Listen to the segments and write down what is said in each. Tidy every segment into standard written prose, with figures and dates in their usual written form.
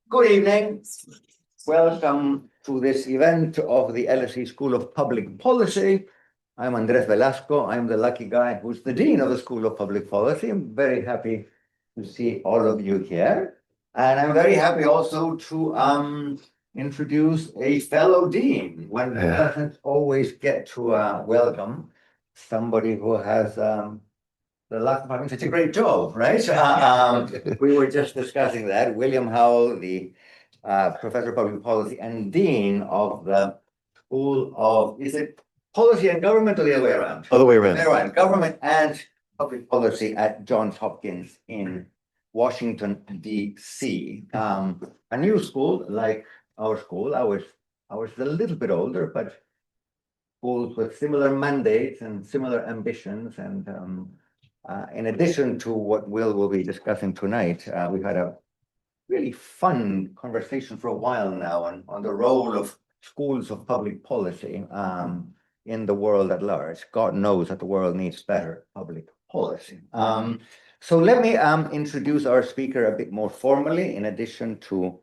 Good evening. Welcome to this event of the LSE School of Public Policy. I'm Andrés Velasco. I'm the lucky guy who's the Dean of the School of Public Policy. I'm very happy to see all of you here. And I'm very happy also to introduce a fellow Dean. One doesn't always get to welcome somebody who has the luck of having such a great job, right? We were just discussing that. William Howell, the Professor of Public Policy and Dean of the School of, is it Policy and Government or the other way around? Other way around. Right, Government and Public Policy at Johns Hopkins in Washington, D.C. A new school like our school. Ours is a little bit older, but schools with similar mandates and similar ambitions. And in addition to what will be discussing tonight, we've had a really fun conversation for a while now on the role of schools of public policy in the world at large. God knows that the world needs better public policy. So let me introduce our speaker a bit more formally. In addition to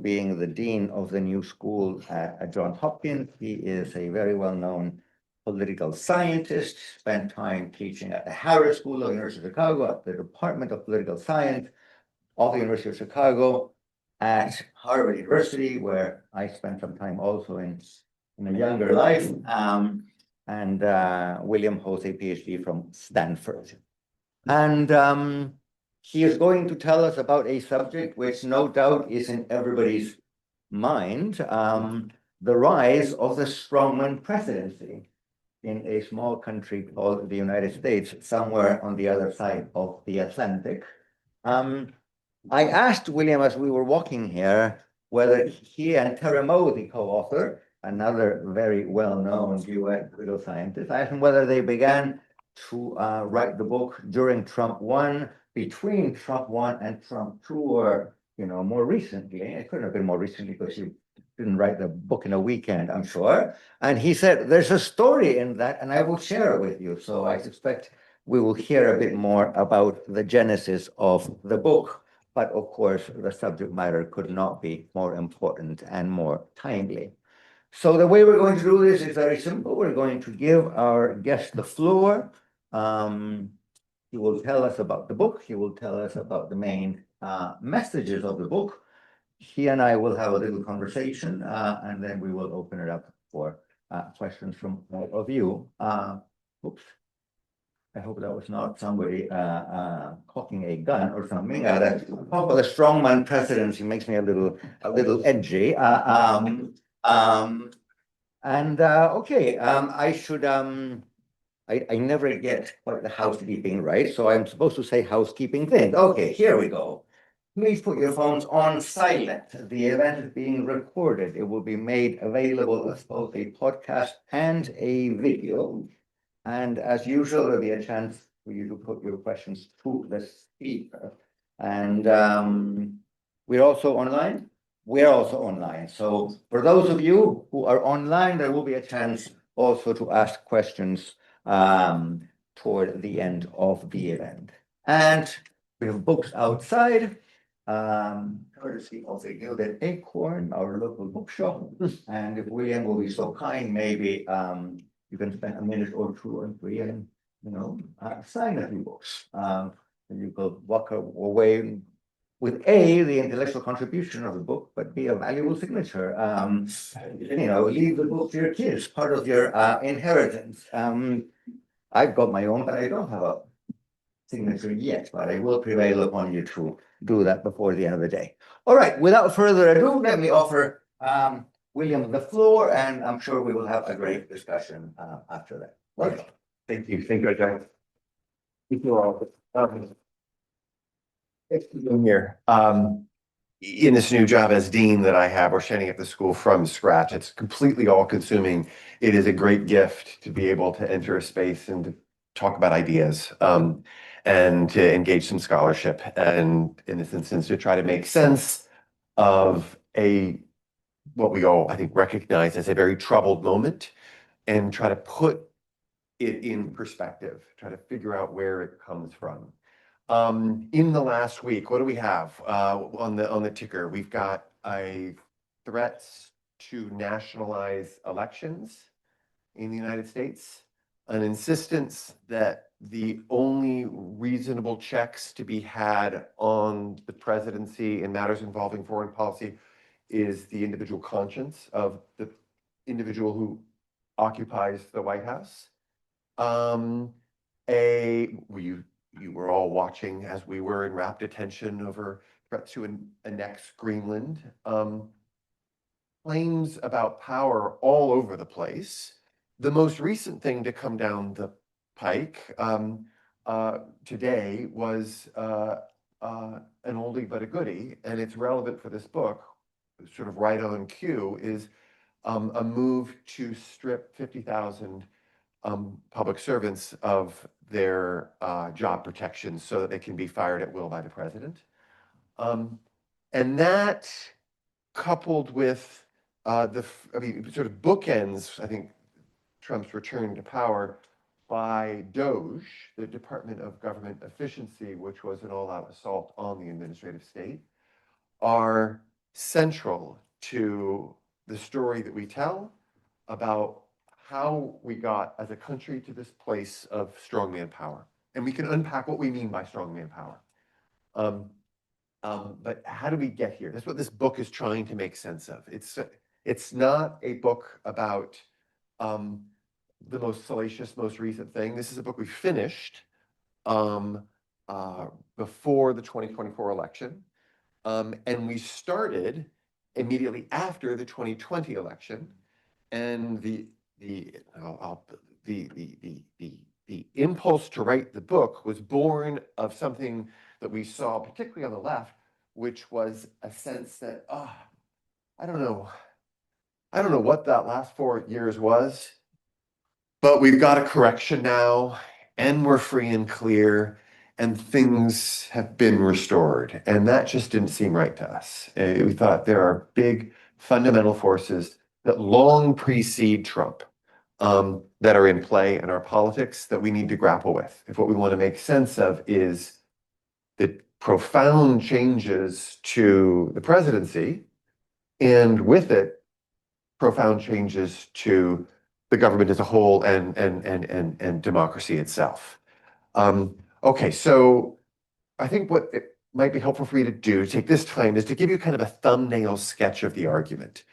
being the dean of the new school at Johns Hopkins, he is a very well-known political scientist, spent time teaching at the Harris School of the University of Chicago, at the Department of Political Science of the University of Chicago, at Harvard University, where I spent some time also in a younger life, and William holds a PhD from Stanford. And he is going to tell us about a subject which no doubt is in everybody's mind, the rise of the Strongman Presidency in a small country called the United States, somewhere on the other side of the Atlantic. I asked William as we were walking here whether he and Terry Moe, the co-author, another very well-known US political scientist, I asked him whether they began to write the book during Trump 1, between Trump 1 and Trump 2, or more recently. It couldn't have been more recently because you didn't write the book in a weekend, I'm sure. And he said, there's a story in that, and I will share it with you. So I suspect we will hear a bit more about the genesis of the book. But of course, the subject matter could not be more important and more timely. So the way we're going to do this is very simple. We're going to give our guest the floor. He will tell us about the book. He will tell us about the main messages of the book. He and I will have a little conversation, and then we will open it up for questions from all of you. Oops. I hope that was not somebody cocking a gun or something. The Strongman Presidency makes me a little edgy. Okay, I should. I never get quite the housekeeping right, so I'm supposed to say housekeeping things. Okay, here we go. Please put your phones on silent. The event is being recorded. It will be made available as both a podcast and a video. And as usual, there'll be a chance for you to put your questions to the speaker. And we're also online. We're also online. So for those of you who are online, there will be a chance also to ask questions toward the end of the event. And we have books outside, courtesy of the Gilded Acorn, our local bookshop. And if William will be so kind, maybe you can spend a minute or two or three and sign a few books. You could walk away with the intellectual contribution of the book, but be a valuable signature. Leave the book to your kids, part of your inheritance. I've got my own, but I don't have a signature yet, but I will prevail upon you to do that before the end of the day. All right, without further ado, let me offer William the floor, and I'm sure we will have a great discussion after that. Welcome. Thank you, Andrés. Thank you all. Thanks for being here. In this new job as dean that I have, we're setting up the school from scratch. It's completely all-consuming. It is a great gift to be able to enter a space and to talk about ideas, and to engage some scholarship, and in this instance, to try to make sense of what we all, I think, recognize as a very troubled moment, and try to put it in perspective, try to figure out where it comes from. In the last week, what do we have on the ticker? We've got a threats to nationalize elections in the United States, an insistence that the only reasonable checks to be had on the presidency in matters involving foreign policy is the individual conscience of the individual who occupies the White House. You were all watching as we were in rapt attention over threats to annex Greenland. Claims about power all over the place. The most recent thing to come down the pike today was an oldie but a goodie, and it's relevant for this book, sort of right on cue, is a move to strip 50,000 public servants of their job protections so that they can be fired at will by the president. And that, coupled with sort of bookends, I think, Trump's return to power by DOGE, the Department of Government Efficiency, which was an all-out assault on the administrative state, are central to the story that we tell about how we got as a country to this place of strongman power. And we can unpack what we mean by strongman power. But how do we get here? That's what this book is trying to make sense of. It's not a book about the most salacious, most recent thing. This is a book we finished before the 2024 election. And we started immediately after the 2020 election. And the impulse to write the book was born of something that we saw, particularly on the left, which was a sense that, I don't know what that last 4 years was, but we've got a correction now, and we're free and clear, and things have been restored. And that just didn't seem right to us. We thought there are big fundamental forces that long precede Trump that are in play in our politics that we need to grapple with. If what we want to make sense of is the profound changes to the presidency, and with it, profound changes to the government as a whole and democracy itself. Okay, so I think what it might be helpful for you to do, take this time, is to give you kind of a thumbnail sketch of the argument,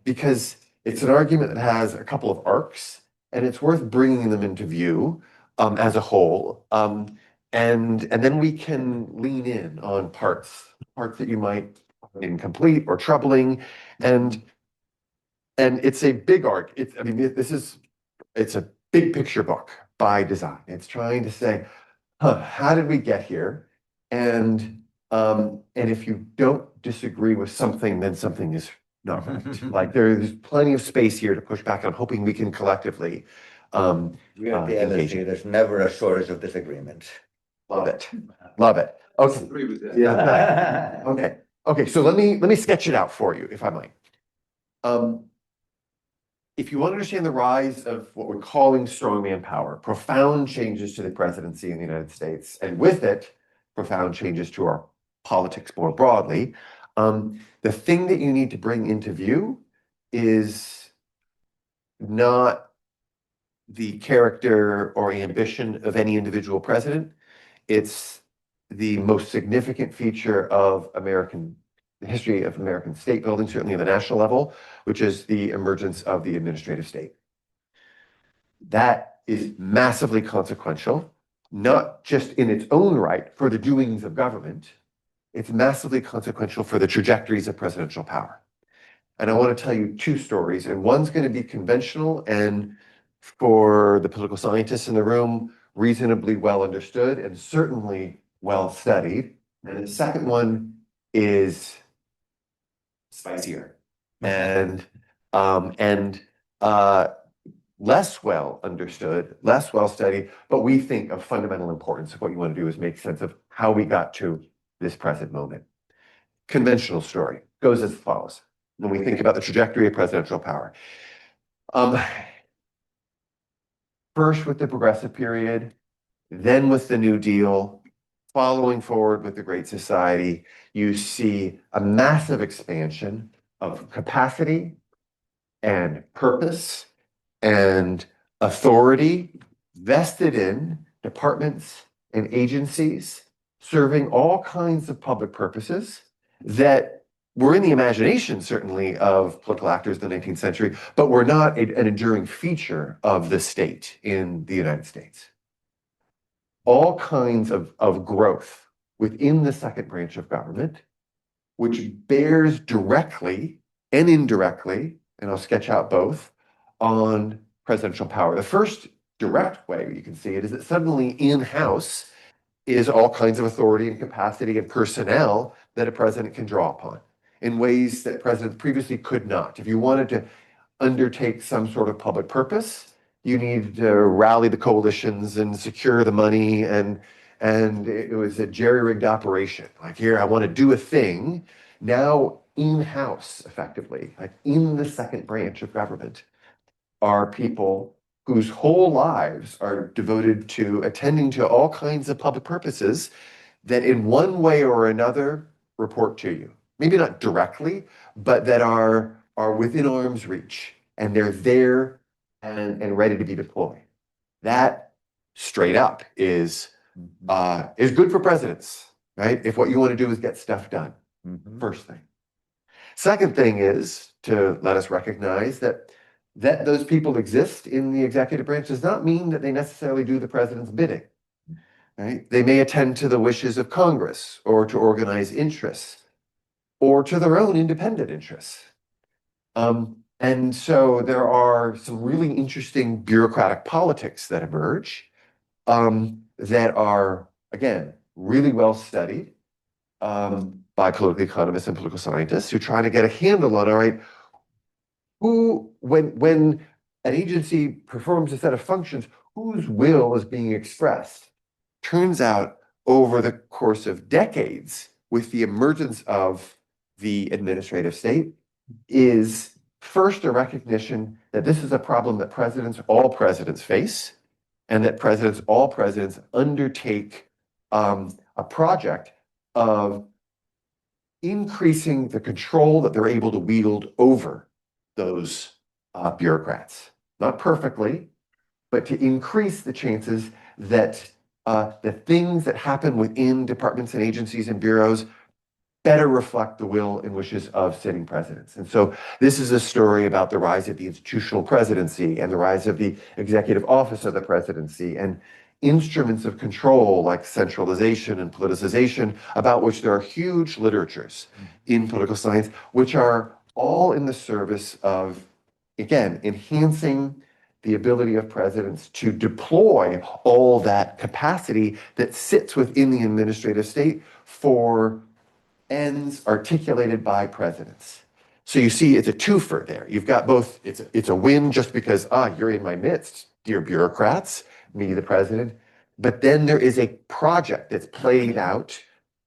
because it's an argument that has a couple of arcs, and it's worth bringing them into view as a whole. And then we can lean in on parts that you might find incomplete or troubling. And it's a big arc. It's a big picture book by design. It's trying to say, how did we get here? And if you don't disagree with something, then something is not right. Like there's plenty of space here to push back. I'm hoping we can collectively We are the LSE. There's never a shortage of disagreement. Love it. Love it. Okay. Agree with that. Yeah. Okay. Okay. So let me sketch it out for you, if I might. If you want to understand the rise of what we're calling strongman power, profound changes to the presidency in the United States, and with it, profound changes to our politics more broadly, the thing that you need to bring into view is not the character or ambition of any individual president. It's the most significant feature of the history of American state building, certainly at the national level, which is the emergence of the administrative state. That is massively consequential, not just in its own right for the doings of government, it's massively consequential for the trajectories of presidential power. And I want to tell you two stories, and one's going to be conventional and, for the political scientists in the room, reasonably well understood and certainly well studied. And the second one is spicier and less well understood, less well studied, but we think of fundamental importance. Of what you want to do is make sense of how we got to this present moment. Conventional story goes as follows when we think about the trajectory of presidential power. First with the progressive period, then with the New Deal, following forward with the Great Society, you see a massive expansion of capacity and purpose and authority vested in departments and agencies serving all kinds of public purposes that were in the imagination, certainly, of political actors in the 19th century, but were not an enduring feature of the state in the United States. All kinds of growth within the second branch of government, which bears directly and indirectly, and I'll sketch out both, on presidential power. The first direct way you can see it is that suddenly in-house is all kinds of authority and capacity and personnel that a president can draw upon in ways that presidents previously could not. If you wanted to undertake some sort of public purpose, you needed to rally the coalitions and secure the money, and it was a jerry-rigged operation. Like, here, I want to do a thing. Now, in-house, effectively, like in the second branch of government, are people whose whole lives are devoted to attending to all kinds of public purposes that in one way or another report to you. Maybe not directly, but that are within arm's reach, and they're there and ready to be deployed. That, straight up, is good for presidents, right? If what you want to do is get stuff done. First thing. Second thing is to let us recognize that those people exist in the executive branch does not mean that they necessarily do the president's bidding, right? They may attend to the wishes of Congress or to organize interests or to their own independent interests. And so there are some really interesting bureaucratic politics that emerge that are, again, really well studied by political economists and political scientists who try to get a handle on, all right, when an agency performs a set of functions, whose will is being expressed? Turns out over the course of decades, with the emergence of the administrative state, is first a recognition that this is a problem that all presidents face, and that all presidents undertake a project of increasing the control that they're able to wield over those bureaucrats. Not perfectly, but to increase the chances that the things that happen within departments and agencies and bureaus better reflect the will and wishes of sitting presidents. And so this is a story about the rise of the institutional presidency and the rise of the executive office of the presidency and instruments of control like centralization and politicization, about which there are huge literatures in political science, which are all in the service of, again, enhancing the ability of presidents to deploy all that capacity that sits within the administrative state for ends articulated by presidents. So you see, it's a twofer there. You've got both, it's a win just because, you're in my midst, dear bureaucrats, me, the president. But then there is a project that's played out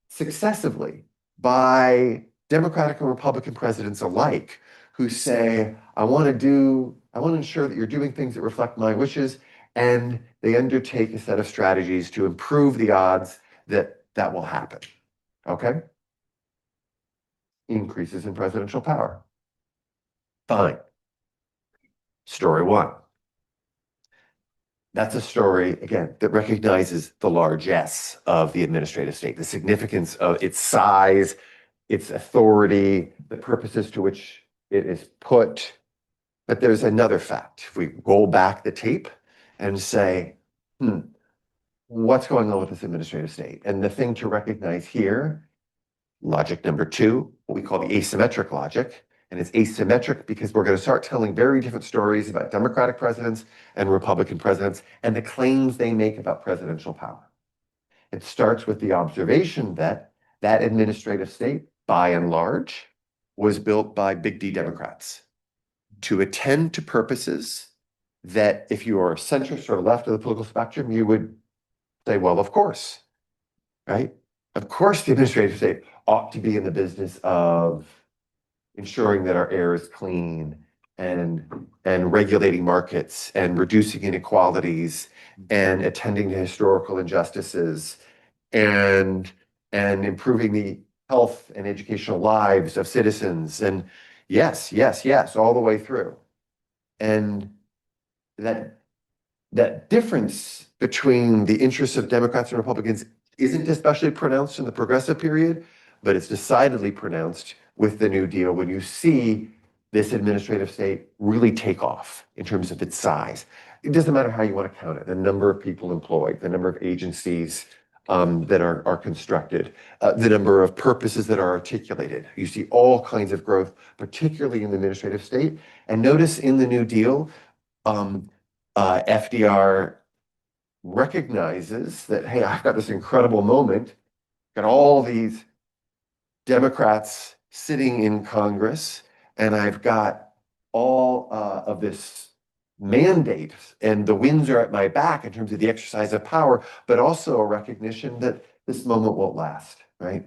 successively by Democratic and Republican presidents alike, who say, I want to ensure that you're doing things that reflect my wishes, and they undertake a set of strategies to improve the odds that that will happen. Okay? Increases in presidential power. Fine. Story one. That's a story, again, that recognizes the largesse of the administrative state, the significance of its size, its authority, the purposes to which it is put. But there's another fact. If we roll back the tape and say, what's going on with this administrative state? And the thing to recognize here, logic number two, what we call the asymmetric logic. And it's asymmetric because we're going to start telling very different stories about Democratic presidents and Republican presidents and the claims they make about presidential power. It starts with the observation that that administrative state, by and large, was built by big D Democrats to attend to purposes that if you are centrist or left of the political spectrum, you would say, well, of course, right? Of course, the administrative state ought to be in the business of ensuring that our air is clean and regulating markets and reducing inequalities and attending to historical injustices and improving the health and educational lives of citizens, and yes, yes, yes, all the way through. And that difference between the interests of Democrats and Republicans isn't especially pronounced in the progressive period, but it's decidedly pronounced with the New Deal when you see this administrative state really take off in terms of its size. It doesn't matter how you want to count it, the number of people employed, the number of agencies that are constructed, the number of purposes that are articulated. You see all kinds of growth, particularly in the administrative state. And notice in the New Deal, FDR recognizes that, hey, I've got this incredible moment, got all these Democrats sitting in Congress, and I've got all of this mandate, and the winds are at my back in terms of the exercise of power, but also a recognition that this moment won't last, right?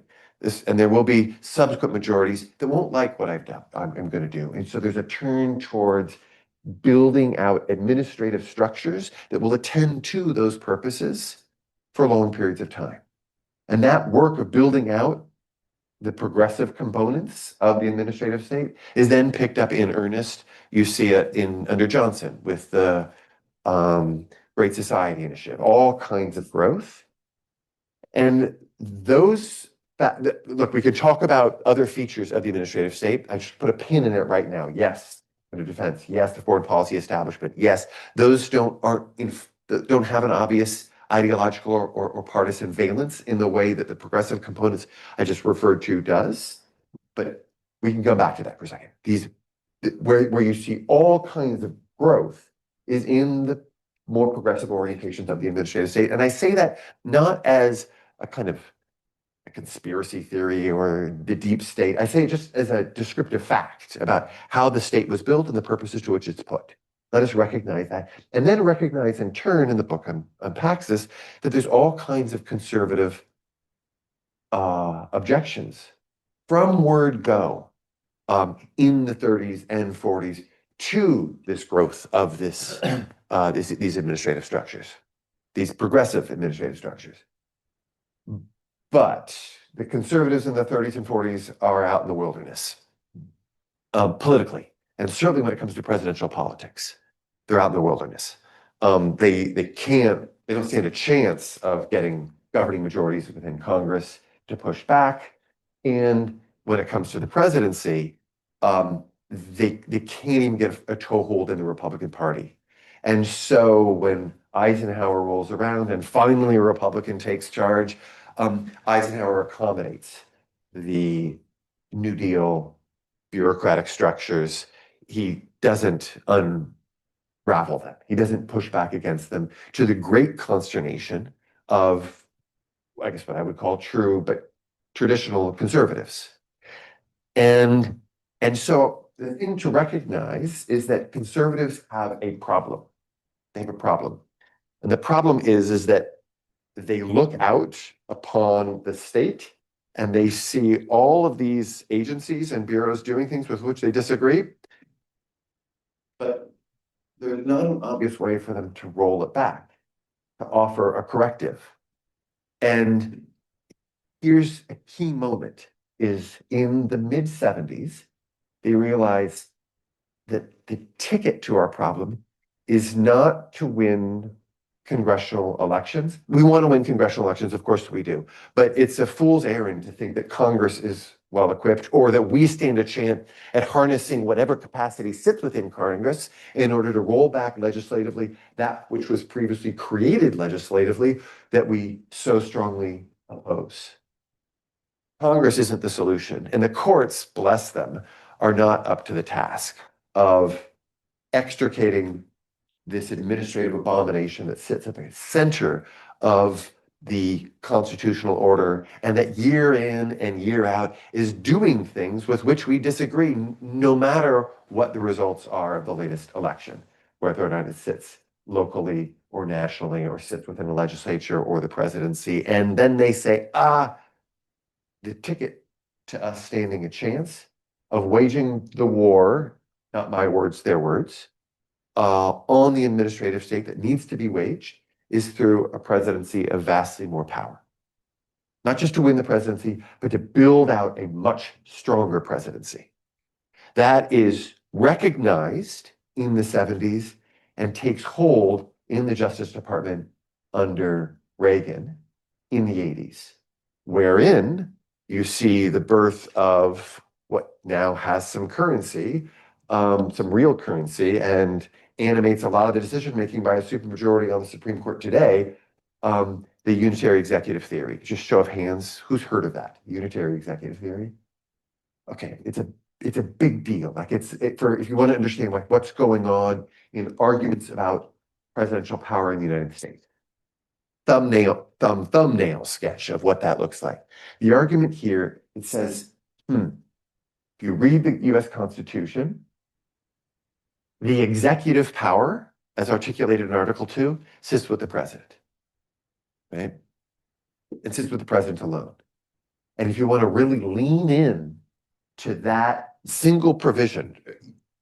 And there will be subsequent majorities that won't like what I've done, I'm going to do. And so there's a turn towards building out administrative structures that will attend to those purposes for long periods of time. And that work of building out the progressive components of the administrative state is then picked up in earnest. You see it under Johnson with the Great Society Initiative, all kinds of growth. And those, look, we could talk about other features of the administrative state. I should put a pin in it right now. Yes, the defense. Yes, the foreign policy establishment. Yes, those don't have an obvious ideological or partisan valence in the way that the progressive components I just referred to does. But we can go back to that for a second. Where you see all kinds of growth is in the more progressive orientations of the administrative state. And I say that not as a kind of a conspiracy theory or the deep state. I say it just as a descriptive fact about how the state was built and the purposes to which it's put. Let us recognize that. And then recognize in turn, in the book unpacks this, that there's all kinds of conservative objections from word go in the 30s and 40s to this growth of these administrative structures, these progressive administrative structures. But the conservatives in the 30s and 40s are out in the wilderness, politically, and certainly when it comes to presidential politics, they're out in the wilderness. They don't stand a chance of getting governing majorities within Congress to push back. And when it comes to the presidency, they can't even get a toehold in the Republican Party. And so when Eisenhower rolls around and finally a Republican takes charge, Eisenhower accommodates the New Deal bureaucratic structures. He doesn't unravel them. He doesn't push back against them, to the great consternation of, I guess, what I would call true but traditional conservatives. And so the thing to recognize is that conservatives have a problem. They have a problem. And the problem is that they look out upon the state and they see all of these agencies and bureaus doing things with which they disagree, but there's not an obvious way for them to roll it back, to offer a corrective. And here's a key moment, is in the mid-70s, they realize that the ticket to our problem is not to win congressional elections. We want to win congressional elections, of course we do, but it's a fool's errand to think that Congress is well equipped or that we stand a chance at harnessing whatever capacity sits within Congress in order to roll back legislatively that which was previously created legislatively that we so strongly oppose. Congress isn't the solution, and the courts, bless them, are not up to the task of extricating this administrative abomination that sits at the center of the constitutional order and that year in and year out is doing things with which we disagree, no matter what the results are of the latest election, whether or not it sits locally or nationally or sits within the legislature or the presidency. And then they say, the ticket to us standing a chance of waging the war, not my words, their words, on the administrative state that needs to be waged is through a presidency of vastly more power. not just to win the presidency, but to build out a much stronger presidency. That is recognized in the 70s and takes hold in the Justice Department under Reagan in the 80s, wherein you see the birth of what now has some currency, some real currency, and animates a lot of the decision-making by a supermajority on the Supreme Court today, the unitary executive theory. Just show of hands, who's heard of that? Unitary executive theory? Okay, it's a big deal. Like for if you want to understand like what's going on in arguments about presidential power in the United States. Thumbnail sketch of what that looks like. The argument here, it says, if you read the US Constitution, the executive power, as articulated in Article 2, sits with the president. Right? It sits with the president alone. And if you want to really lean in to that single provision,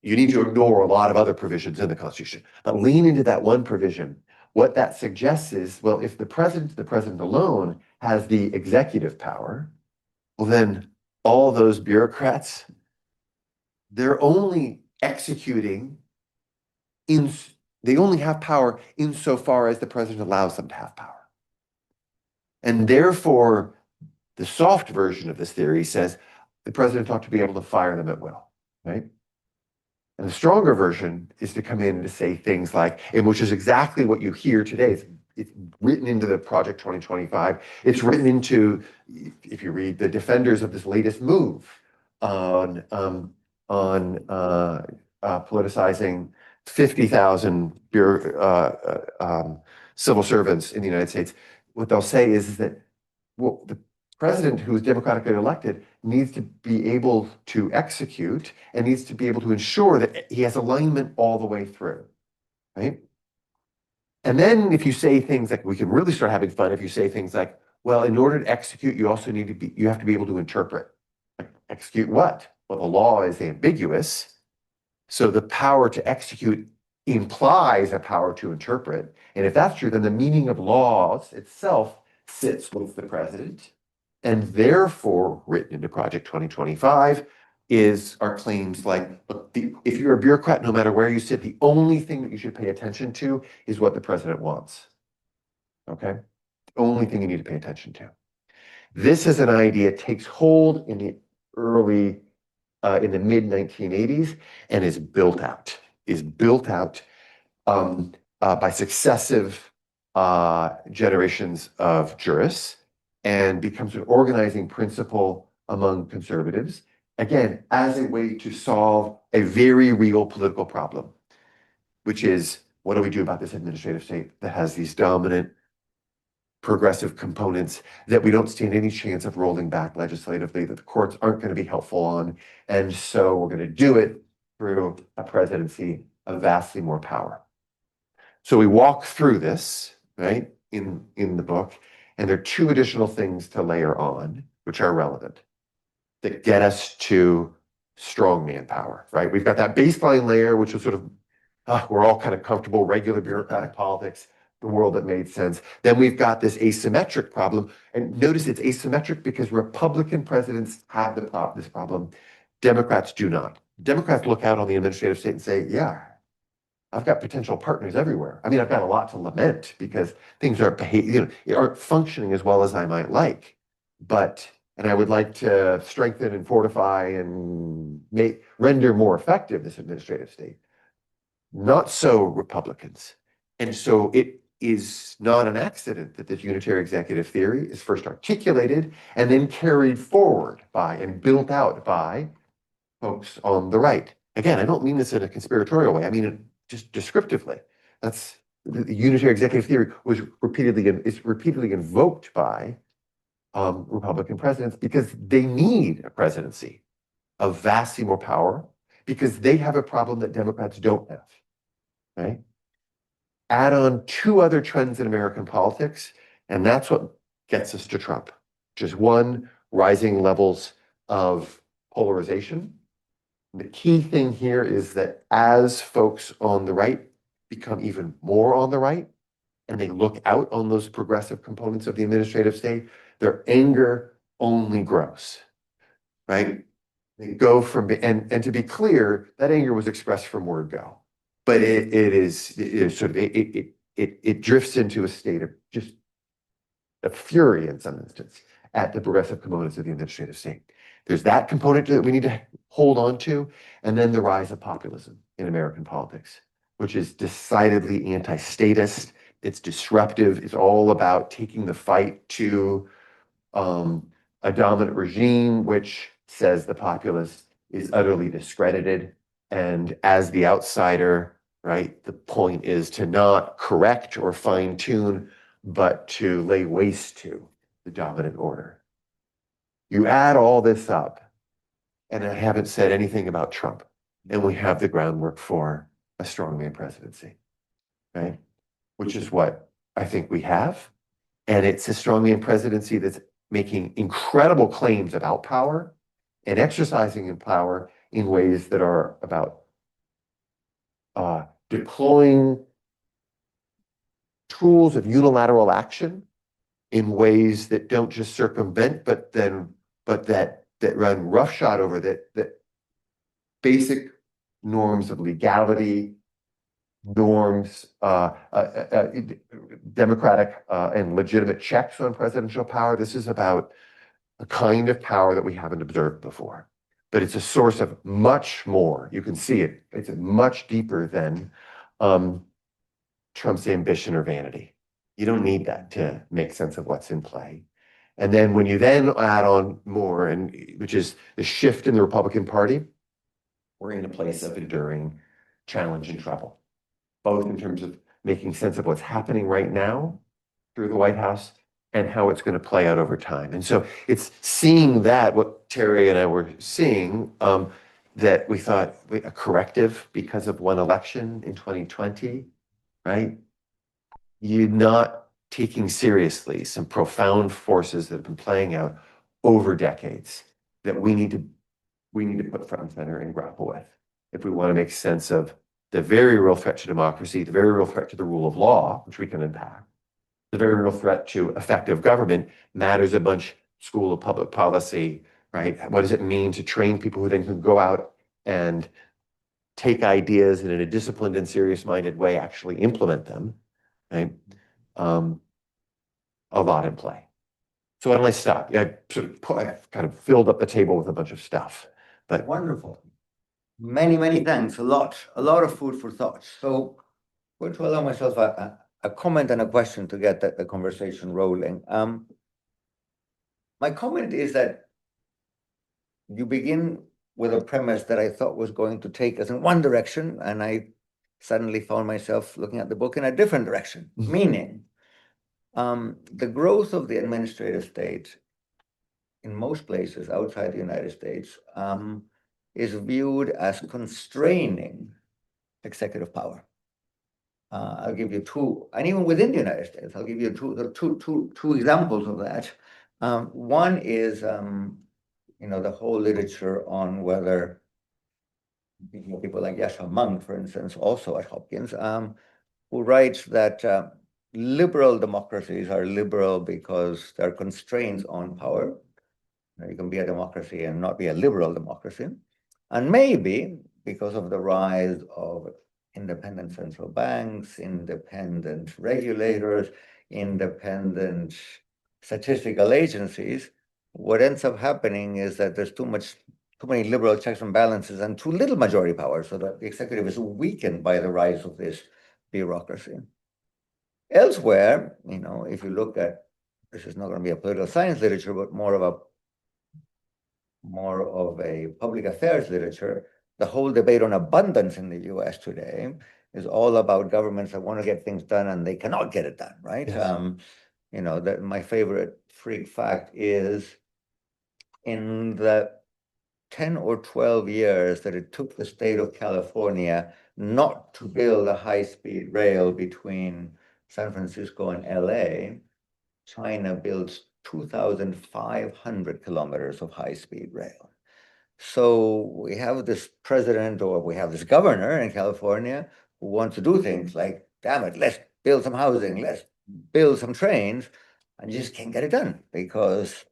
you need to ignore a lot of other provisions in the Constitution, but lean into that one provision. What that suggests is, well, if the president alone has the executive power, well, then all those bureaucrats, they're only executing they only have power insofar as the president allows them to have power. And therefore, the soft version of this theory says the president ought to be able to fire them at will, right? And the stronger version is to come in and to say things like, and which is exactly what you hear today. It's written into the Project 2025. It's written into, if you read the defenders of this latest move on politicizing 50,000 civil servants in the United States, what they'll say is that, well, the president who is democratically elected needs to be able to execute and needs to be able to ensure that he has alignment all the way through, right? And then if you say things like, we can really start having fun if you say things like, well, in order to execute, you also need to be, you have to be able to interpret. Like, execute what? Well, the law is ambiguous. So the power to execute implies a power to interpret. And if that's true, then the meaning of laws itself sits with the president. And therefore, written into Project 2025 are claims like, look, if you're a bureaucrat, no matter where you sit, the only thing that you should pay attention to is what the president wants. Okay? The only thing you need to pay attention to. This as an idea takes hold in the in the mid 1980s and is built out by successive generations of jurists and becomes an organizing principle among conservatives, again, as a way to solve a very real political problem, which is, what do we do about this administrative state that has these dominant progressive components that we don't stand any chance of rolling back legislatively, that the courts aren't going to be helpful on, and so we're going to do it through a presidency of vastly more power. So we walk through this, right, in the book, and there are two additional things to layer on, which are relevant, that get us to strongman power, right? We've got that baseline layer, which was sort of, we're all kind of comfortable, regular bureaucratic politics, the world that made sense. Then we've got this asymmetric problem. And notice it's asymmetric because Republican presidents have this problem. Democrats do not. Democrats look out on the administrative state and say, yeah, I've got potential partners everywhere. I mean, I've got a lot to lament because things aren't aren't functioning as well as I might like. And I would like to strengthen and fortify and render more effective this administrative state. Not so Republicans. And so it is not an accident that this unitary executive theory is first articulated and then carried forward by and built out by folks on the right. Again, I don't mean this in a conspiratorial way. I mean it just descriptively. That's the unitary executive theory is repeatedly invoked by Republican presidents because they need a presidency of vastly more power because they have a problem that Democrats don't have, right? Add on two other trends in American politics, and that's what gets us to Trump, which is one, rising levels of polarization. The key thing here is that as folks on the right become even more on the right, and they look out on those progressive components of the administrative state, their anger only grows, right? They go from, and to be clear, that anger was expressed from word go. But it is sort of, it drifts into a state of just a fury in some instance at the progressive components of the administrative state. There's that component that we need to hold on to, and then the rise of populism in American politics, which is decidedly anti-statist. It's disruptive. It's all about taking the fight to a dominant regime, which says the populace is utterly discredited. And as the outsider, right, the point is to not correct or fine tune, but to lay waste to the dominant order. You add all this up, and I haven't said anything about Trump, and we have the groundwork for a strongman presidency, right? Which is what I think we have. And it's a strongman presidency that's making incredible claims about power and exercising in power in ways that are about deploying tools of unilateral action in ways that don't just circumvent, but that run roughshod over that basic norms of legality, norms, democratic and legitimate checks on presidential power. This is about a kind of power that we haven't observed before. But it's a source of much more. You can see it. It's much deeper than Trump's ambition or vanity. You don't need that to make sense of what's in play. And then when you then add on more, and which is the shift in the Republican Party, we're in a place of enduring challenge and trouble, both in terms of making sense of what's happening right now through the White House and how it's going to play out over time. And so it's seeing that, what Terry and I were seeing, that we thought a corrective because of one election in 2020, right? You're not taking seriously some profound forces that have been playing out over decades that we need to put front and center and grapple with if we want to make sense of the very real threat to democracy, the very real threat to the rule of law, which we can unpack, the very real threat to effective government matters a bunch. School of Public Policy, right? What does it mean to train people who then can go out and take ideas and in a disciplined and serious-minded way actually implement them, right? A lot in play. So why don't I stop? Yeah, I kind of filled up the table with a bunch of stuff, but Wonderful. Many thanks. A lot of food for thought. So I'm going to allow myself a comment and a question to get the conversation rolling. My comment is that you begin with a premise that I thought was going to take us in one direction, and I suddenly found myself looking at the book in a different direction, meaning the growth of the administrative state in most places outside the United States is viewed as constraining executive power. I'll give you two, and even within the United States, I'll give you two examples of that. One is, the whole literature on whether people like Yasha Monk, for instance, also at Hopkins, who writes that liberal democracies are liberal because there are constraints on power. You can be a democracy and not be a liberal democracy. And maybe because of the rise of independent central banks, independent regulators, independent statistical agencies, what ends up happening is that there's too many liberal checks and balances and too little majority power, so that the executive is weakened by the rise of this bureaucracy. Elsewhere, if you look at, this is not going to be a political science literature, but more of a public affairs literature, the whole debate on abundance in the US today is all about governments that want to get things done and they cannot get it done, right? Yes. That my favorite freak fact is in the 10 or 12 years that it took the state of California not to build a high-speed rail between San Francisco and LA, China builds 2,500 kilometers of high-speed rail. So we have this president, or we have this governor in California who wants to do things like, damn it, let's build some housing, let's build some trains, and you just can't get it done because,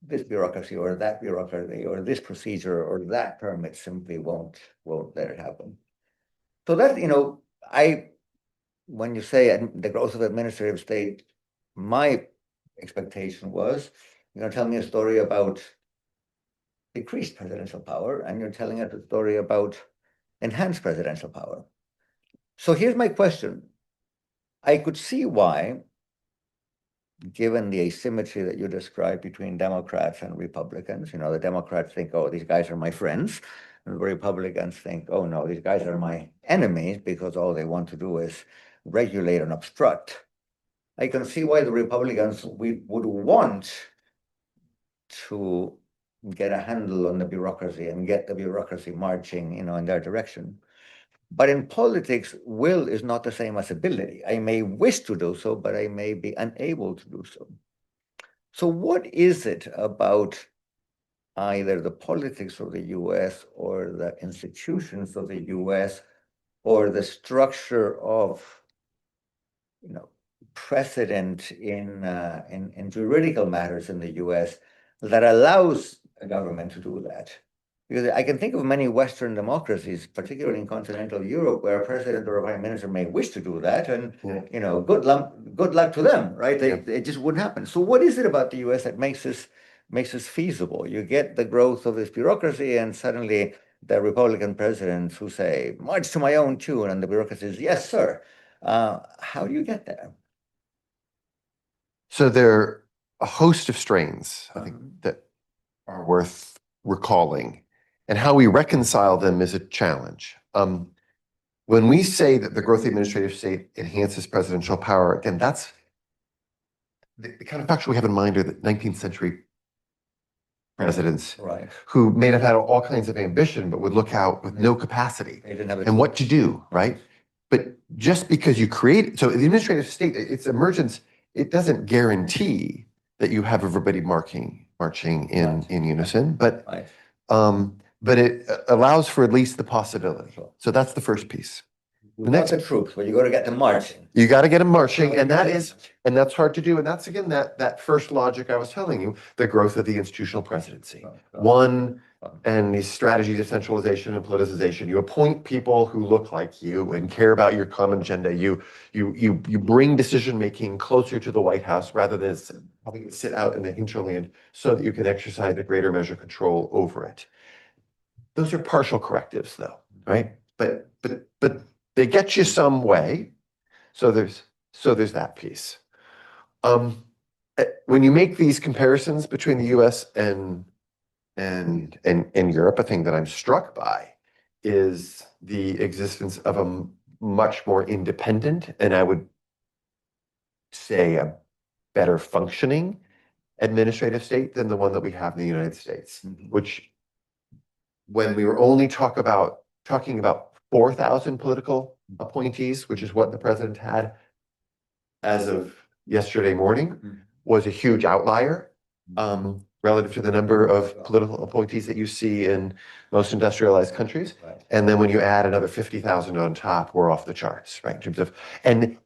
this bureaucracy or that bureaucracy or this procedure or that permit simply won't let it happen. So that, when you say the growth of administrative state, my expectation was, you're going to tell me a story about decreased presidential power, and you're telling us a story about enhanced presidential power. So here's my question. I could see why, given the asymmetry that you described between Democrats and Republicans, the Democrats think, oh, these guys are my friends. And the Republicans think, oh, no, these guys are my enemies because all they want to do is regulate and obstruct. I can see why the Republicans would want to get a handle on the bureaucracy and get the bureaucracy marching, in their direction. But in politics, will is not the same as ability. I may wish to do so, but I may be unable to do so. So what is it about either the politics of the US or the institutions of the US or the structure of, precedent in juridical matters in the US that allows a government to do that? Because I can think of many Western democracies, particularly in continental Europe, where a president or a prime minister may wish to do that, and good luck to them, right? It just wouldn't happen. So, what is it about the U.S. that makes this feasible? You get the growth of this bureaucracy, and suddenly the Republican presidents who say, "March to my own tune," and the bureaucracy says, "Yes, sir." How do you get there? So there are a host of strains, I think, that are worth recalling, and how we reconcile them is a challenge. When we say that the growth of the administrative state enhances presidential power, again, that's the kind of factor we have in mind are the 19th century presidents, Right, who may have had all kinds of ambition, but would look out with no capacity they didn't have and what to do, right? But just because you create, so the administrative state, its emergence, it doesn't guarantee that you have everybody marching in unison, but Right. but it allows for at least the possibility. Sure. So that's the first piece. The next the troops, but you got to get them marching. You got to get them marching, and that's hard to do. And that's again that first logic I was telling you, the growth of the institutional presidency. One, and these strategies of centralization and politicization. You appoint people who look like you and care about your common agenda. You bring decision making closer to the White House rather than having it sit out in the hinterland, so that you can exercise a greater measure of control over it. Those are partial correctives, though, right? But they get you some way. So there's that piece. When you make these comparisons between the U.S. and Europe, a thing that I'm struck by is the existence of a much more independent, and I would say a better functioning administrative state than the one that we have in the United States, which, when we were only talking about 4,000 political appointees, which is what the president had as of yesterday morning, was a huge outlier relative to the number of political appointees that you see in most industrialized countries. Right. And then when you add another 50,000 on top, we're off the charts, right? In terms of, and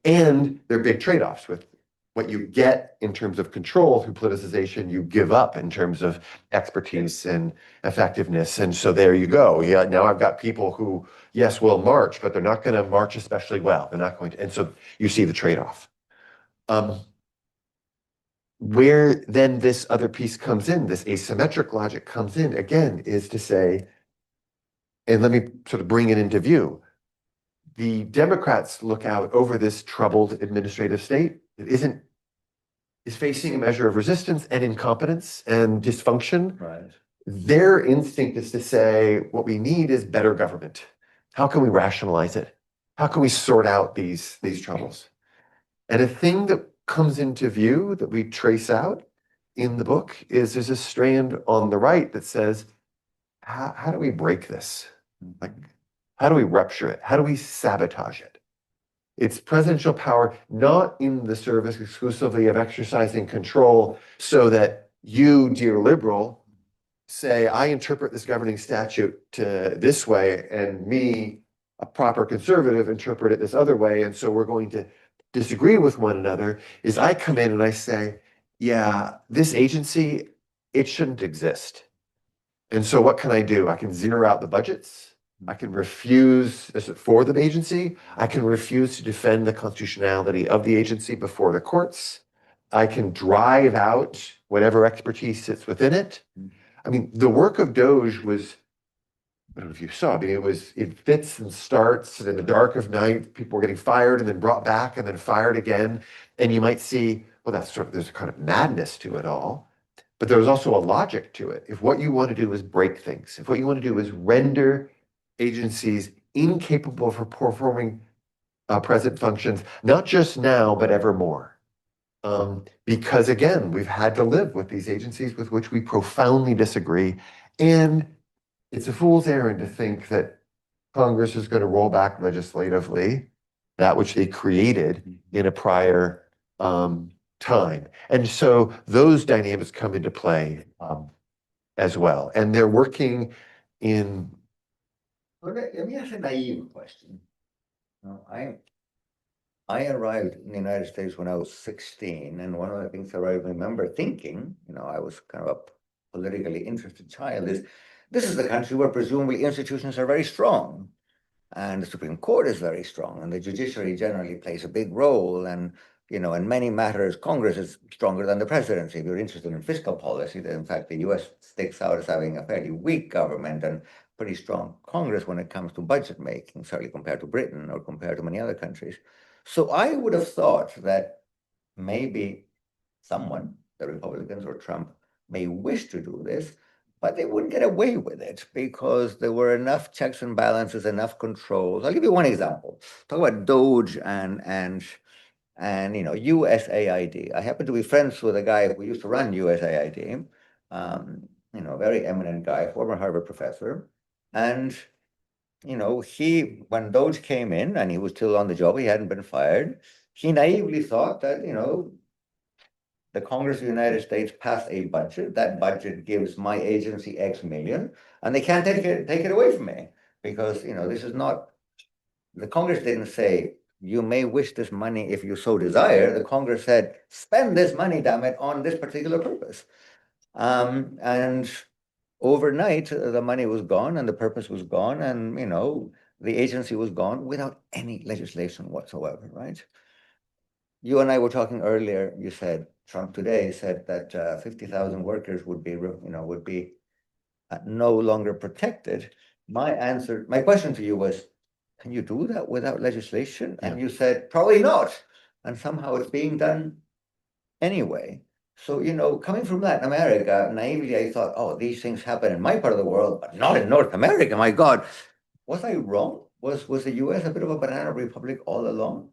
there are big trade-offs with what you get in terms of control through politicization, you give up in terms of expertise and effectiveness. And so there you go. Yeah, now I've got people who, yes, will march, but they're not going to march especially well. They're not going to. And so you see the trade-off. Where then this other piece comes in, this asymmetric logic comes in, again, is to say, and let me sort of bring it into view. The Democrats look out over this troubled administrative state that is facing a measure of resistance and incompetence and dysfunction. Right. Their instinct is to say, what we need is better government. How can we rationalize it? How can we sort out these troubles? And a thing that comes into view that we trace out in the book is there's a strand on the right that says, how do we break this? Like, how do we rupture it? How do we sabotage it? It's presidential power not in the service exclusively of exercising control so that you, dear liberal, say, I interpret this governing statute this way, and me, a proper conservative interpret it this other way, and so we're going to disagree with one another, is I come in and I say, yeah, this agency, it shouldn't exist. And so what can I do? I can zero out the budgets. I can refuse for the agency. I can refuse to defend the constitutionality of the agency before the courts. I can drive out whatever expertise sits within it. I mean, the work of Doge was, I don't know if you saw, I mean, it fits and starts, and in the dark of night, people were getting fired and then brought back and then fired again. And you might see, well, there's a kind of madness to it all. But there was also a logic to it. If what you want to do is break things, if what you want to do is render agencies incapable of performing present functions, not just now, but evermore. Because again, we've had to live with these agencies with which we profoundly disagree. And it's a fool's errand to think that Congress is going to roll back legislatively that which they created in a prior time. And so those dynamics come into play as well. And they're working in. Let me ask a naive question. I arrived in the United States when I was 16, and one of the things that I remember thinking, I was kind of a politically interested child, is this is the country where presumably institutions are very strong, and the Supreme Court is very strong, and the judiciary generally plays a big role, and in many matters, Congress is stronger than the presidency. If you're interested in fiscal policy, then in fact, the US sticks out as having a fairly weak government and pretty strong Congress when it comes to budget making, certainly compared to Britain or compared to many other countries. So I would have thought that maybe someone, the Republicans or Trump, may wish to do this, but they wouldn't get away with it because there were enough checks and balances, enough controls. I'll give you one example. Talk about Doge and USAID. I happen to be friends with a guy who used to run USAID, very eminent guy, former Harvard professor. And, when Doge came in and he was still on the job, he hadn't been fired, he naively thought that, the Congress of the United States passed a budget. That budget gives my agency X million, and they can't take it away from me because, this is not, the Congress didn't say, you may wish this money if you so desire. The Congress said, spend this money, damn it, on this particular purpose. And overnight, the money was gone and the purpose was gone, and the agency was gone without any legislation whatsoever, right? You and I were talking earlier. You said Trump today said that 50,000 workers would be no longer protected. My question to you was, can you do that without legislation? Yeah. And you said, probably not. And somehow it's being done anyway. So, coming from Latin America, naively, I thought, oh, these things happen in my part of the world, but not in North America. My God, was I wrong? Was the US a bit of a banana republic all along?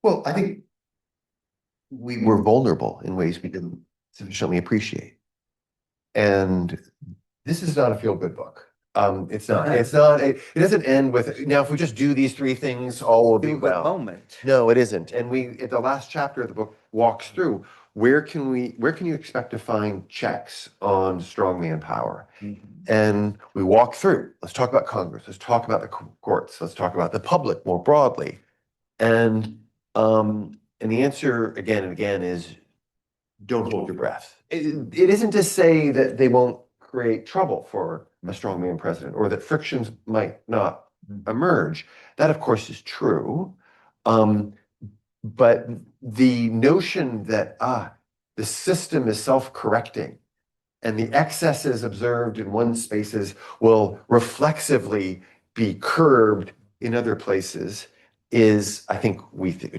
Well, I think we were vulnerable in ways we didn't sufficiently appreciate. And this is not a feel-good book. It doesn't end with, now if we just do these three things, all will be well. Moment. No, it isn't. And the last chapter of the book walks through where can you expect to find checks on strongman power? Mm-hmm. And we walk through, let's talk about Congress, let's talk about the courts, let's talk about the public more broadly. And the answer again and again is don't hold your breath. It isn't to say that they won't create trouble for a strongman president or that frictions might not emerge. That, of course, is true. But the notion that the system is self-correcting and the excesses observed in one spaces will reflexively be curbed in other places is, I think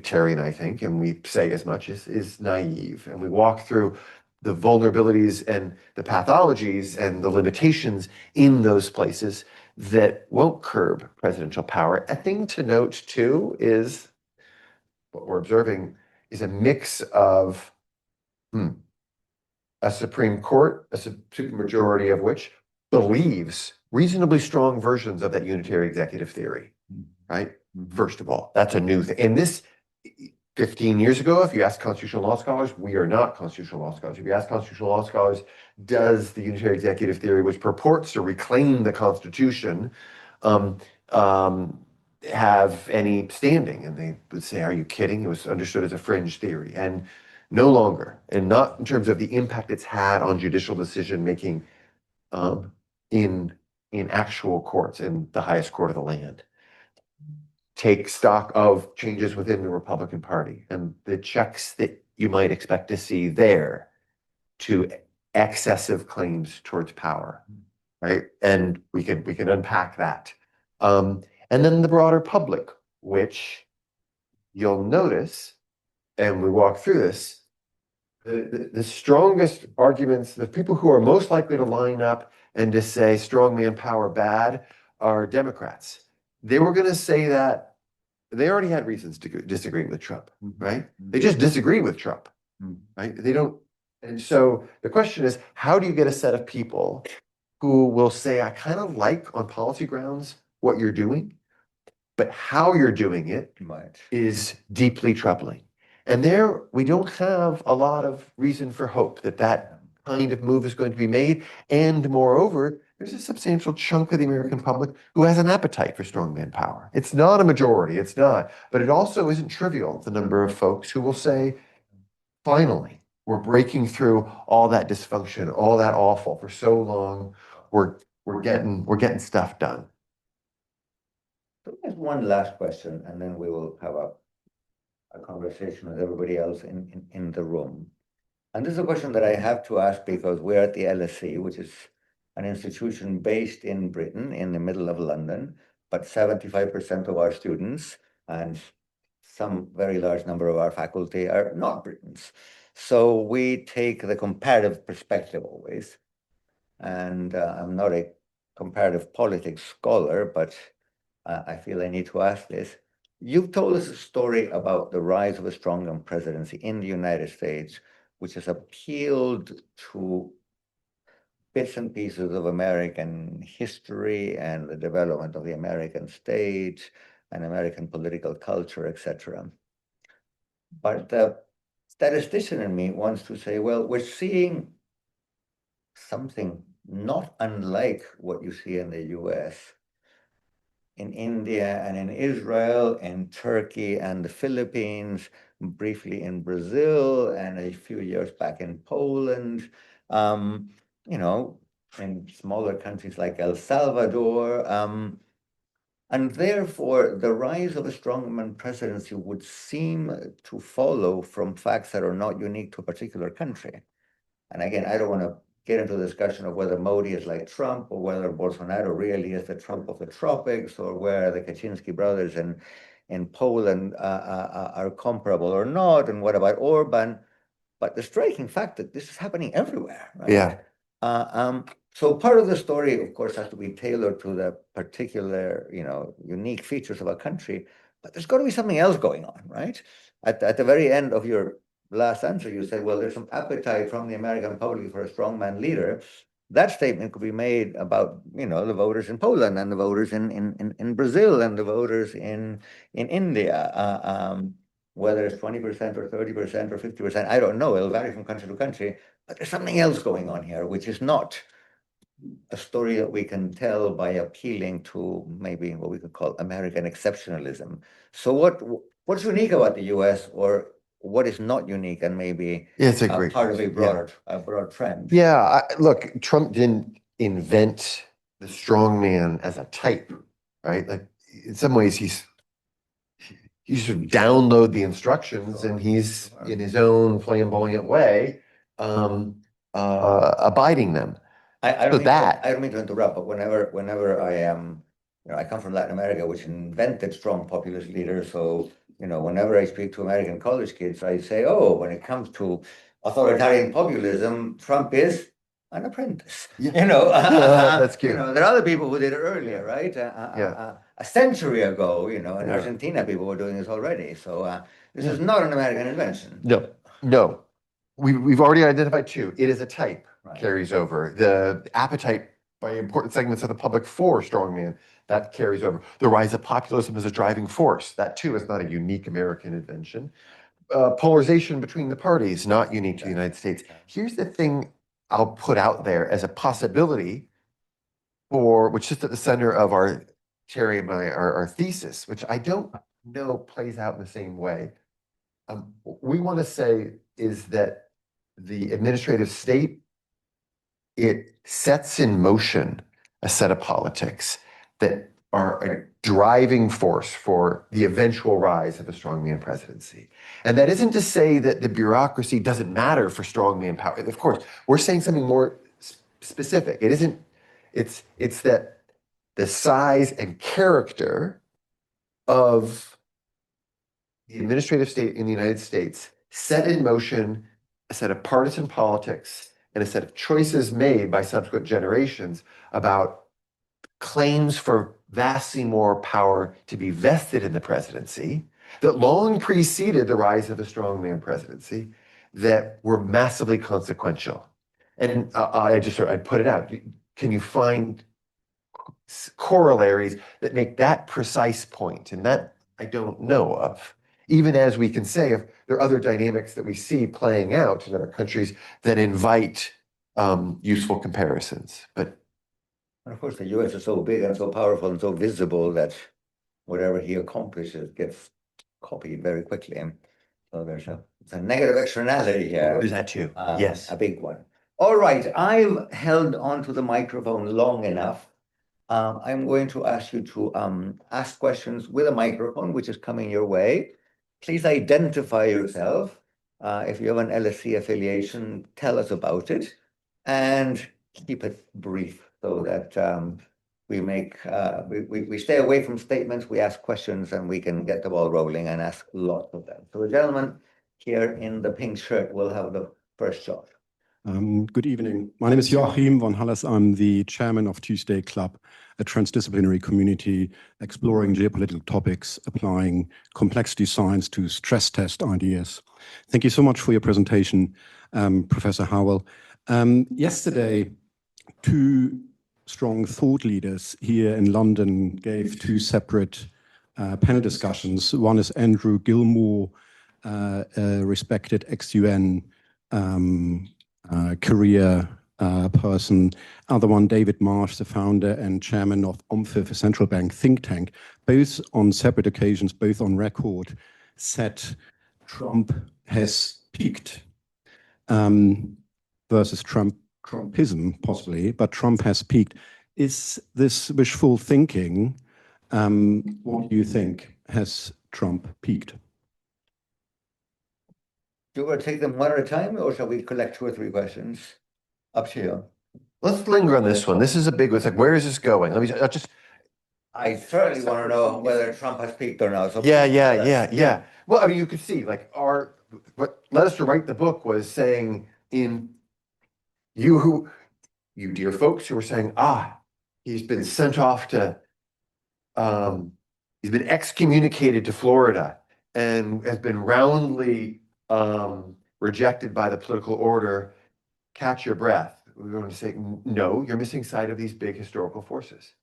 Terry and I think, and we say as much, is naive. And we walk through the vulnerabilities and the pathologies and the limitations in those places that won't curb presidential power. A thing to note too is what we're observing is a mix of a Supreme Court, a supermajority of which believes reasonably strong versions of that unitary executive theory, right? First of all, that's a new thing. And this 15 years ago, if you ask constitutional law scholars, we are not constitutional law scholars. If you ask constitutional law scholars, does the unitary executive theory, which purports to reclaim the Constitution, have any standing. And they would say, are you kidding? It was understood as a fringe theory. And no longer, and not in terms of the impact it's had on judicial decision making um, in actual courts, in the highest court of the land. Take stock of changes within the Republican Party and the checks that you might expect to see there to excessive claims towards power, right? And we can unpack that. And then the broader public, which you'll notice, and we walk through this, the strongest arguments, the people who are most likely to line up and to say strongman power bad are Democrats. They were going to say that they already had reasons to disagree with Trump, right? They just disagree with Trump, right? They don't. And so the question is, how do you get a set of people who will say, I kind of like on policy grounds what you're doing, but how you're doing it is deeply troubling. And there, we don't have a lot of reason for hope that that kind of move is going to be made. And moreover, there's a substantial chunk of the American public who has an appetite for strongman power. It's not a majority, it's not, but it also isn't trivial, the number of folks who will say, finally, we're breaking through all that dysfunction, all that awful for so long. We're getting stuff done. So there's one last question, and then we will have a conversation with everybody else in the room. And this is a question that I have to ask because we're at the LSE, which is an institution based in Britain, in the middle of London, but 75% of our students and some very large number of our faculty are not Britons. So we take the comparative perspective always. And I'm not a comparative politics scholar, but I feel I need to ask this. You've told us a story about the rise of a Strongman presidency in the United States, which has appealed to bits and pieces of American history and the development of the American state and American political culture, etc. But the statistician in me wants to say, well, we're seeing something not unlike what you see in the US, in India and in Israel, in Turkey and the Philippines, briefly in Brazil, and a few years back in Poland, you know, in smaller countries like El Salvador. And therefore, the rise of a strongman presidency would seem to follow from facts that are not unique to a particular country. And again, I don't want to get into the discussion of whether Modi is like Trump or whether Bolsonaro really is the Trump of the tropics or where the Kaczynski brothers in Poland are comparable or not, and what about Orban. But the striking fact that this is happening everywhere, right? Yeah. So part of the story, of course, has to be tailored to the particular, unique features of a country. But there's got to be something else going on, right? At the very end of your last answer, you said, well, there's some appetite from the American public for a strongman leader. That statement could be made about, the voters in Poland and the voters in Brazil and the voters in India. Whether it's 20% or 30% or 50%, I don't know. It'll vary from country to country. But there's something else going on here, which is not a story that we can tell by appealing to maybe what we could call American exceptionalism. So what's unique about the US, or what is not unique and maybe it's a great part of a broad trend? Yeah, look, Trump didn't invent the strongman as a type, right? Like in some ways you sort of download the instructions and he's in his own flamboyant way abiding them. I don't mean to interrupt, but whenever I am, I come from Latin America, which invented strong populist leaders. So, whenever I speak to American college kids, I say, oh, when it comes to authoritarian populism, Trump is an apprentice. Yeah. That's cute. There are other people who did it earlier, right? A century ago, in Argentina, people were doing this already. So this is not an American invention. No. We've already identified two. It is a type. Right. Carries over. The appetite by important segments of the public for strongman, that carries over. The rise of populism as a driving force, that too is not a unique American invention. Polarization between the parties, not unique to the United States. Here's the thing I'll put out there as a possibility which is at the center of our Terry and our thesis, which I don't know plays out in the same way. We want to say is that the administrative state, it sets in motion a set of politics that are a driving force for the eventual rise of a strongman presidency. And that isn't to say that the bureaucracy doesn't matter for strongman power. Of course, we're saying something more specific. It isn't, it's that the size and character of the administrative state in the United States set in motion a set of partisan politics and a set of choices made by subsequent generations about claims for vastly more power to be vested in the presidency that long preceded the rise of the strongman presidency that were massively consequential. And I'd put it out. Can you find corollaries that make that precise point? And that I don't know of. Even as we can say, if there are other dynamics that we see playing out in other countries that invite useful comparisons. But And of course, the US is so big and so powerful and so visible that whatever he accomplishes gets copied very quickly. And so there's a negative externality here. there's that too. Yes. A big one. All right, I've held onto the microphone long enough. I'm going to ask you to ask questions with a microphone, which is coming your way. Please identify yourself. If you have an LSE affiliation, tell us about it, and keep it brief so that we stay away from statements. We ask questions, and we can get the ball rolling and ask lots of them. So the gentleman here in the pink shirt will have the first shot. Good evening. My name is Joachim von Halles. I'm the chairman of Tuesday Club, a transdisciplinary community exploring geopolitical topics, applying complexity science to stress test ideas. Thank you so much for your presentation, Professor Howell. Yesterday, two strong thought leaders here in London gave two separate panel discussions. One is Andrew Gilmore, a respected ex-UN career person. Other one, David Marsh, the founder and chairman of OMFIF, a central bank think tank, both on separate occasions, both on record, said Trump has peaked versus Trumpism, possibly, but Trump has peaked. Is this wishful thinking? What do you think? Has Trump peaked? Do you want to take them one at a time, or shall we collect 2 or 3 questions? Up to you. Let's linger on this one. This is a big one. It's like, where is this going? I certainly want to know whether Trump has peaked or not. So Yeah. Well, I mean, you could see, like, what led us to write the book was saying you dear folks who were saying, he's been sent off to, he's been excommunicated to Florida and has been roundly rejected by the political order. Catch your breath. We want to say, no, you're missing sight of these big historical forces.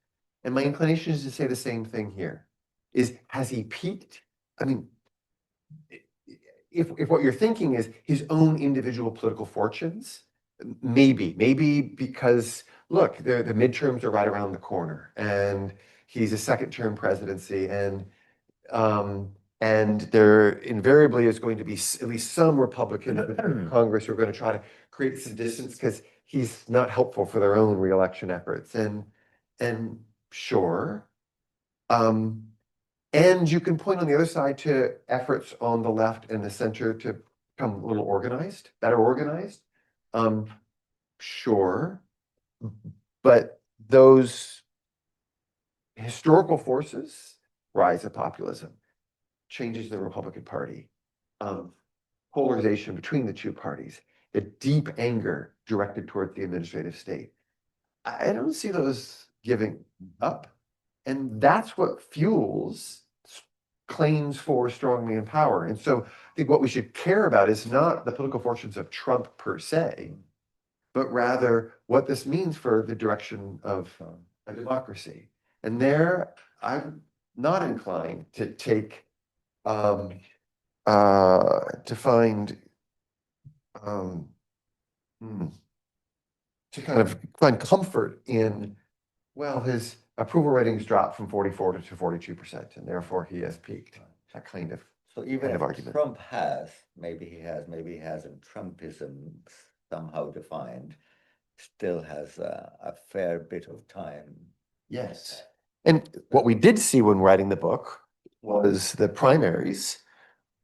And my inclination is to say the same thing here. Has he peaked? I mean, if what you're thinking is his own individual political fortunes, maybe because, look, the midterms are right around the corner, and he's a second-term presidency, and there invariably is going to be at least some Republican in Congress who are going to try to create some distance because he's not helpful for their own reelection efforts. And sure. And you can point on the other side to efforts on the left and the center to become a little organized, better organized. Sure. But those historical forces, rise of populism, changes the Republican Party, polarization between the two parties, the deep anger directed toward the administrative state. I don't see those giving up. And that's what fuels claims for strongman power. And so I think what we should care about is not the political fortunes of Trump per se, but rather what this means for the direction of a democracy. And there, I'm not inclined to take to kind of find comfort in, well, his approval ratings dropped from 44 to 42%, and therefore he has peaked. That kind of So even kind of if argument. Trump has, maybe he hasn't, Trumpism somehow defined, still has a fair bit of time. Yes. And what we did see when writing the book was the primaries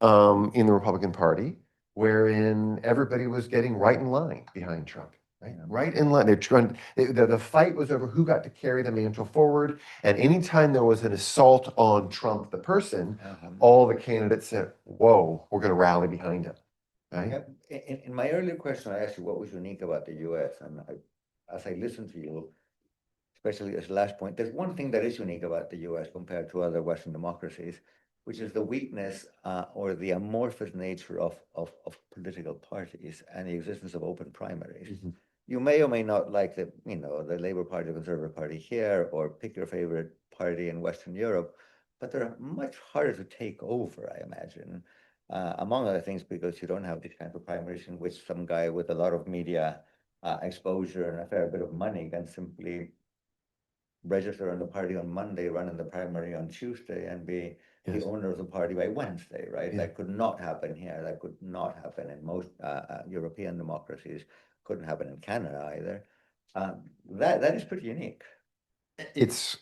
in the Republican Party, wherein everybody was getting right in line behind Trump. Right, right in line. They're trying. The fight was over who got to carry the mantle forward. And anytime there was an assault on Trump, the person, all the candidates said, "Whoa, we're going to rally behind him." Right. In my earlier question, I asked you what was unique about the U.S. And as I listened to you, especially as last point, there's one thing that is unique about the U.S. compared to other Western democracies, which is the weakness or the amorphous nature of political parties and the existence of open primaries. Mm-hmm. You may or may not like the Labour Party, the Conservative Party here, or pick your favorite party in Western Europe, but they're much harder to take over, I imagine, among other things, because you don't have these kinds of primaries in which some guy with a lot of media exposure and a fair bit of money can simply register on the party on Monday, run in the primary on Tuesday, and be the owner of the party by Wednesday, right? Yeah. That could not happen here. That could not happen in most European democracies. Couldn't happen in Canada either. That is pretty unique. This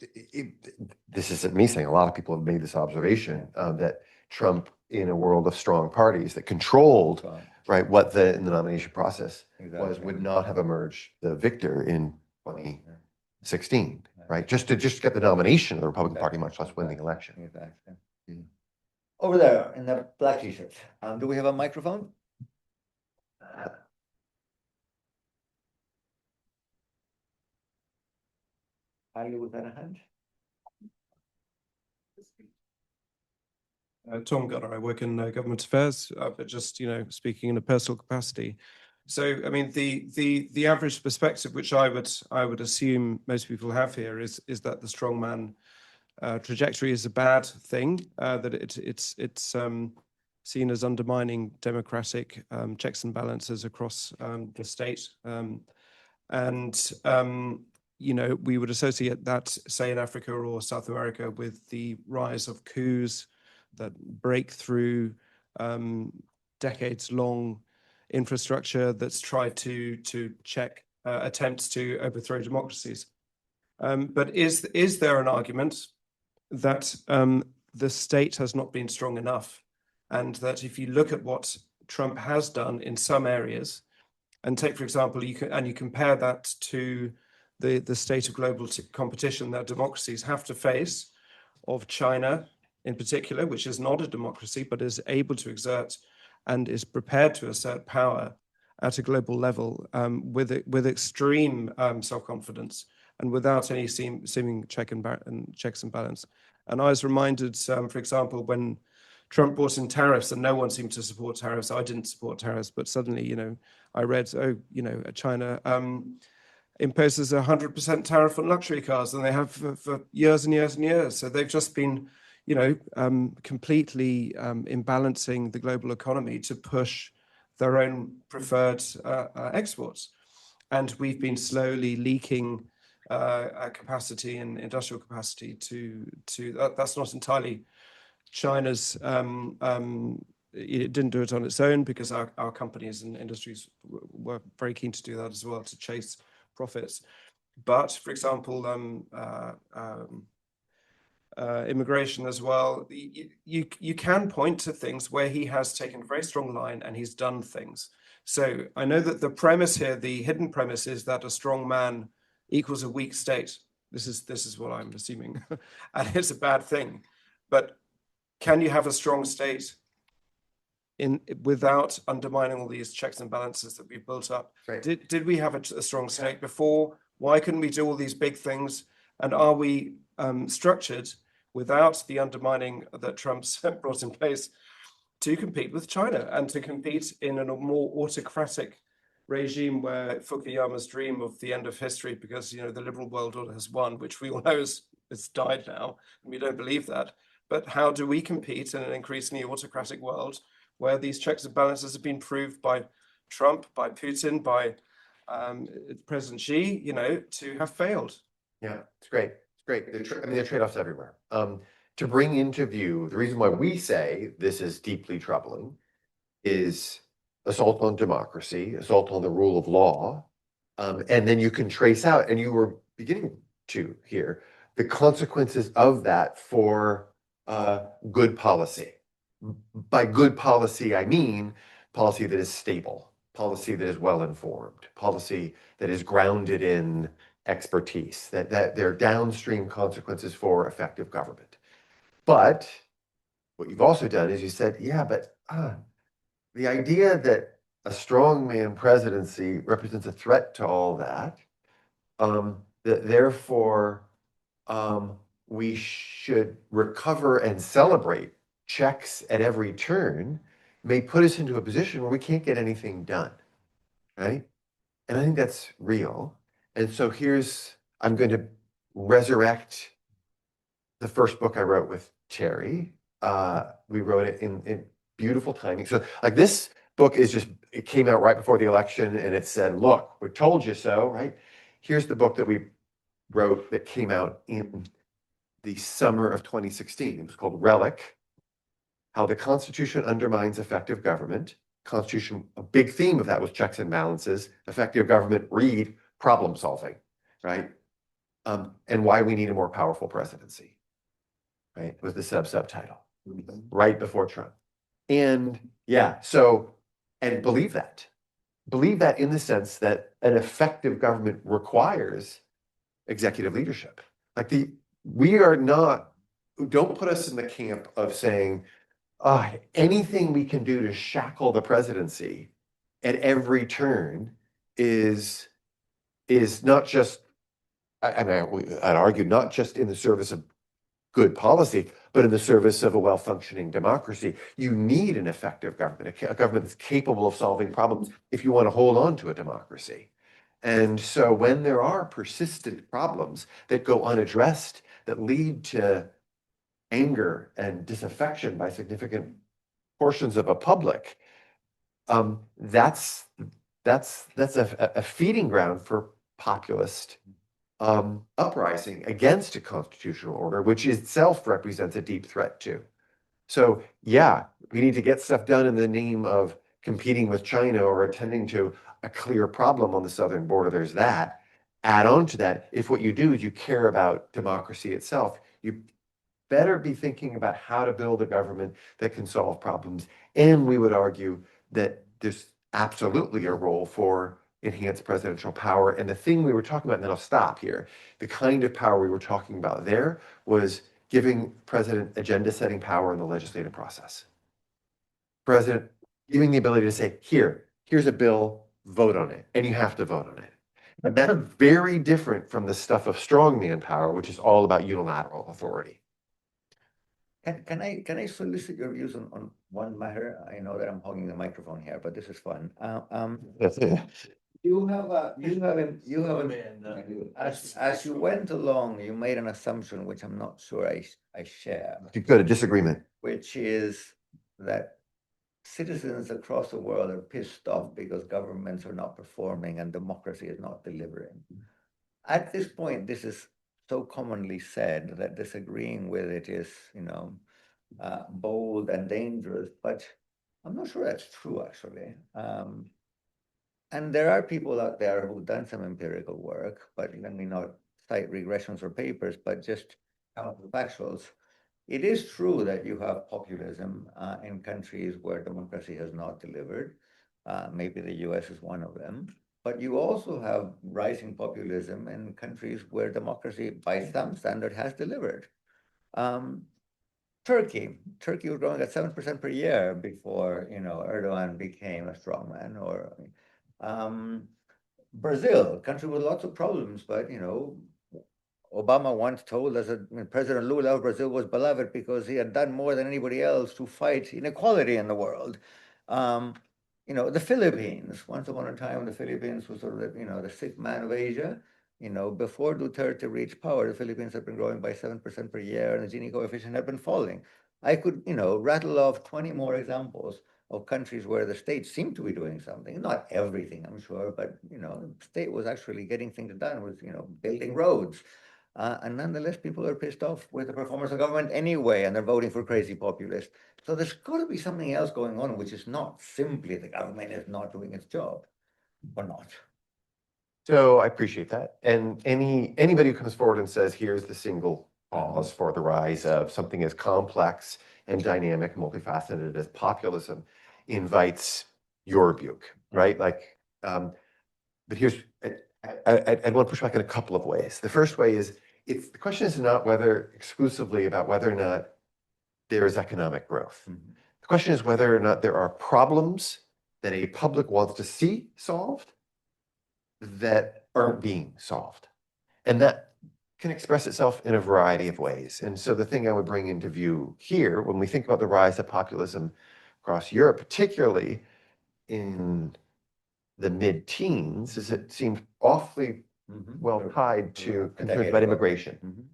isn't me saying, a lot of people have made this observation that Trump, in a world of strong parties that controlled right what in the nomination process was, would not have emerged the victor in 2016, right? Just to get the nomination of the Republican Party, much less win the election. Exactly. Mm-hmm. Over there in the black t-shirt, do we have a microphone? Ali, was that a hand? Tom Gunner, I work in government affairs, but just speaking in a personal capacity. So, I mean, the average perspective, which I would assume most people have here, is that the strongman trajectory is a bad thing. That it's seen as undermining democratic checks and balances across the state, we would associate that, say, in Africa or South America, with the rise of coups that break through decades-long infrastructure that's tried to check attempts to overthrow democracies. But is there an argument that the state has not been strong enough, and that if you look at what Trump has done in some areas, and take, for example, you compare that to the state of global competition that democracies have to face, of China in particular, which is not a democracy, but is able to exert and is prepared to assert power at a global level with extreme self-confidence and without any seeming checks and balance. And I was reminded, for example, when Trump brought in tariffs and no one seemed to support tariffs. I didn't support tariffs, but suddenly, I read, China imposes 100% tariff on luxury cars, and they have for years and years and years. So they've just been, completely imbalancing the global economy to push their own preferred exports. And we've been slowly leaking capacity and industrial capacity to that's not entirely China's. It didn't do it on its own, because our companies and industries were very keen to do that as well, to chase profits. But, for example, immigration as well, you can point to things where he has taken a very strong line and he's done things. So I know that the premise here, the hidden premise, is that a strong man equals a weak state. This is what I'm assuming, and it's a bad thing. But can you have a strong state without undermining all these checks and balances that we've built up? Right. Did we have a strong state before? Why couldn't we do all these big things? And are we structured without the undermining that Trump's brought in place to compete with China and to compete in a more autocratic regime, where Fukuyama's dream of the end of history, because the liberal world order has won, which we all know is died now, and we don't believe that. But how do we compete in an increasingly autocratic world where these checks and balances have been proved by Trump, by Putin, by President Xi, to have failed? Yeah, it's great. Great. I mean, there are trade-offs everywhere. To bring into view, the reason why we say this is deeply troubling is assault on democracy, assault on the rule of law. And then you can trace out, and you were beginning to here, the consequences of that for good policy. By good policy, I mean policy that is stable, policy that is well-informed, policy that is grounded in expertise, that there are downstream consequences for effective government. But what you've also done is you said, yeah, but the idea that a strongman presidency represents a threat to all that, that therefore we should recover and celebrate checks at every turn, may put us into a position where we can't get anything done, right? And I think that's real. And so I'm going to resurrect the first book I wrote with Terry. We wrote it in beautiful timing. So like this book it came out right before the election, and it said, look, we told you so, right? Here's the book that we wrote that came out in the summer of 2016. It was called Relic: How the Constitution Undermines Effective Government. Constitution, a big theme of that was checks and balances. Effective government, read problem solving, right? And why we need a more powerful presidency, right? Was the subtitle right before Trump. And yeah, and believe that in the sense that an effective government requires executive leadership. Don't put us in the camp of saying, anything we can do to shackle the presidency at every turn is not just, I'd argue, not just in the service of good policy, but in the service of a well-functioning democracy. You need an effective government, a government that's capable of solving problems if you want to hold on to a democracy. And so when there are persistent problems that go unaddressed, that lead to anger and disaffection by significant portions of a public, that's a feeding ground for populist uprising against a constitutional order, which itself represents a deep threat too. So yeah, we need to get stuff done in the name of competing with China or attending to a clear problem on the southern border. There's that. Add on to that, if what you do is you care about democracy itself, you better be thinking about how to build a government that can solve problems. And we would argue that there's absolutely a role for enhanced presidential power. And the thing we were talking about, and then I'll stop here, the kind of power we were talking about there was giving president agenda-setting power in the legislative process. President giving the ability to say, here's a bill, vote on it, and you have to vote on it. And that's very different from the stuff of strongman power, which is all about unilateral authority. Can I solicit your views on one matter? I know that I'm hogging the microphone here, but this is fun. That's it. As you went along, you made an assumption which I'm not sure I share, Good, a disagreement. which is that citizens across the world are pissed off because governments are not performing and democracy is not delivering. At this point, this is so commonly said that disagreeing with it is, bold and dangerous, but I'm not sure that's true, actually. And there are people out there who've done some empirical work, but let me not cite regressions or papers, but just counterfactuals. It is true that you have populism in countries where democracy has not delivered. Maybe the US is one of them. But you also have rising populism in countries where democracy, by some standard, has delivered. Turkey was growing at 7% per year before Erdogan became a strongman. Or Brazil, a country with lots of problems, but Obama once told us that President Lula of Brazil was beloved because he had done more than anybody else to fight inequality in the world. The Philippines, once upon a time, the Philippines was sort of the sick man of Asia. Before Duterte reached power, the Philippines had been growing by 7% per year, and the Gini coefficient had been falling. I could, rattle off 20 more examples of countries where the state seemed to be doing something. Not everything, I'm sure, but the state was actually getting things done, was building roads. And nonetheless, people are pissed off with the performance of government anyway, and they're voting for crazy populists. So there's got to be something else going on, which is not simply the government is not doing its job, or not. So I appreciate that. And anybody who comes forward and says, here's the single cause for the rise of something as complex and dynamic, multifaceted as populism invites your rebuke, right? Like, but here's, I want to push back in a couple of ways. The first way is, the question is not whether exclusively about whether or not there is economic growth. The question is whether or not there are problems that a public wants to see solved that aren't being solved. And that can express itself in a variety of ways. And so the thing I would bring into view here, when we think about the rise of populism across Europe, particularly in the mid-teens, is it seems awfully well tied to concerns about immigration,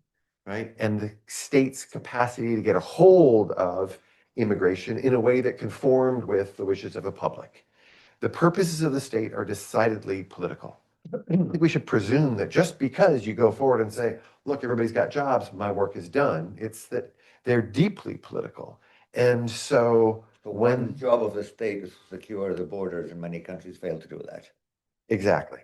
right? And the state's capacity to get a hold of immigration in a way that conformed with the wishes of a public. The purposes of the state are decidedly political. I think we should presume that just because you go forward and say, look, everybody's got jobs, my work is done, it's that they're deeply political. And so when the job of the state is to secure the borders, and many countries fail to do that. Exactly.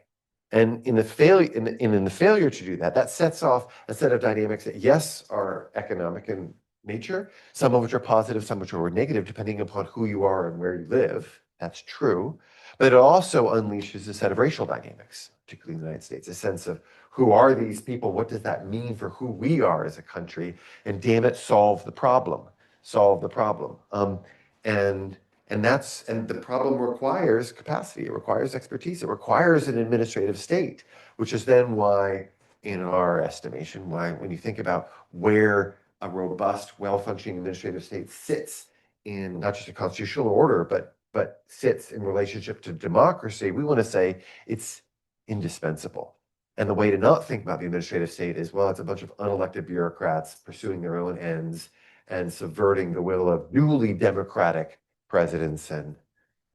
And in the failure to do that, that sets off a set of dynamics that, yes, are economic in nature, some of which are positive, some of which are negative, depending upon who you are and where you live. That's true. But it also unleashes a set of racial dynamics, particularly in the United States, a sense of who are these people? What does that mean for who we are as a country? And damn it, solve the problem. Solve the problem. And the problem requires capacity, it requires expertise, it requires an administrative state, which is then why, in our estimation, why when you think about where a robust, well-functioning administrative state sits in not just a constitutional order, but sits in relationship to democracy, we want to say it's indispensable. And the way to not think about the administrative state is, well, it's a bunch of unelected bureaucrats pursuing their own ends and subverting the will of newly democratic presidents and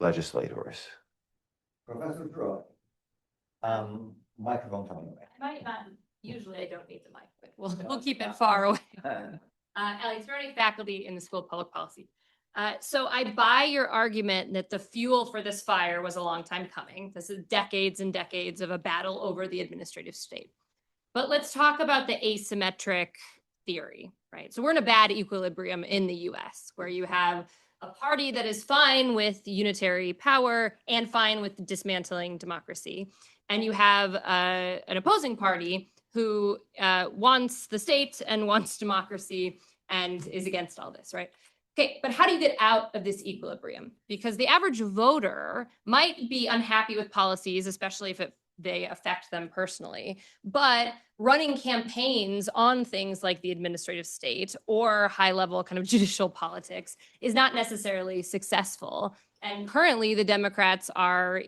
legislators. Professor Troy, microphone coming away. Usually I don't need the mic, but we'll keep it far away. Ellie Cerny, faculty in the School of Public Policy. So I buy your argument that the fuel for this fire was a long time coming. This is decades and decades of a battle over the administrative state. But let's talk about the asymmetric theory, right? So we're in a bad equilibrium in the US where you have a party that is fine with unitary power and fine with dismantling democracy. And you have an opposing party who wants the state and wants democracy and is against all this, right? Okay, but how do you get out of this equilibrium? Because the average voter might be unhappy with policies, especially if they affect them personally, but running campaigns on things like the administrative state or high-level kind of judicial politics is not necessarily successful. And currently the Democrats are,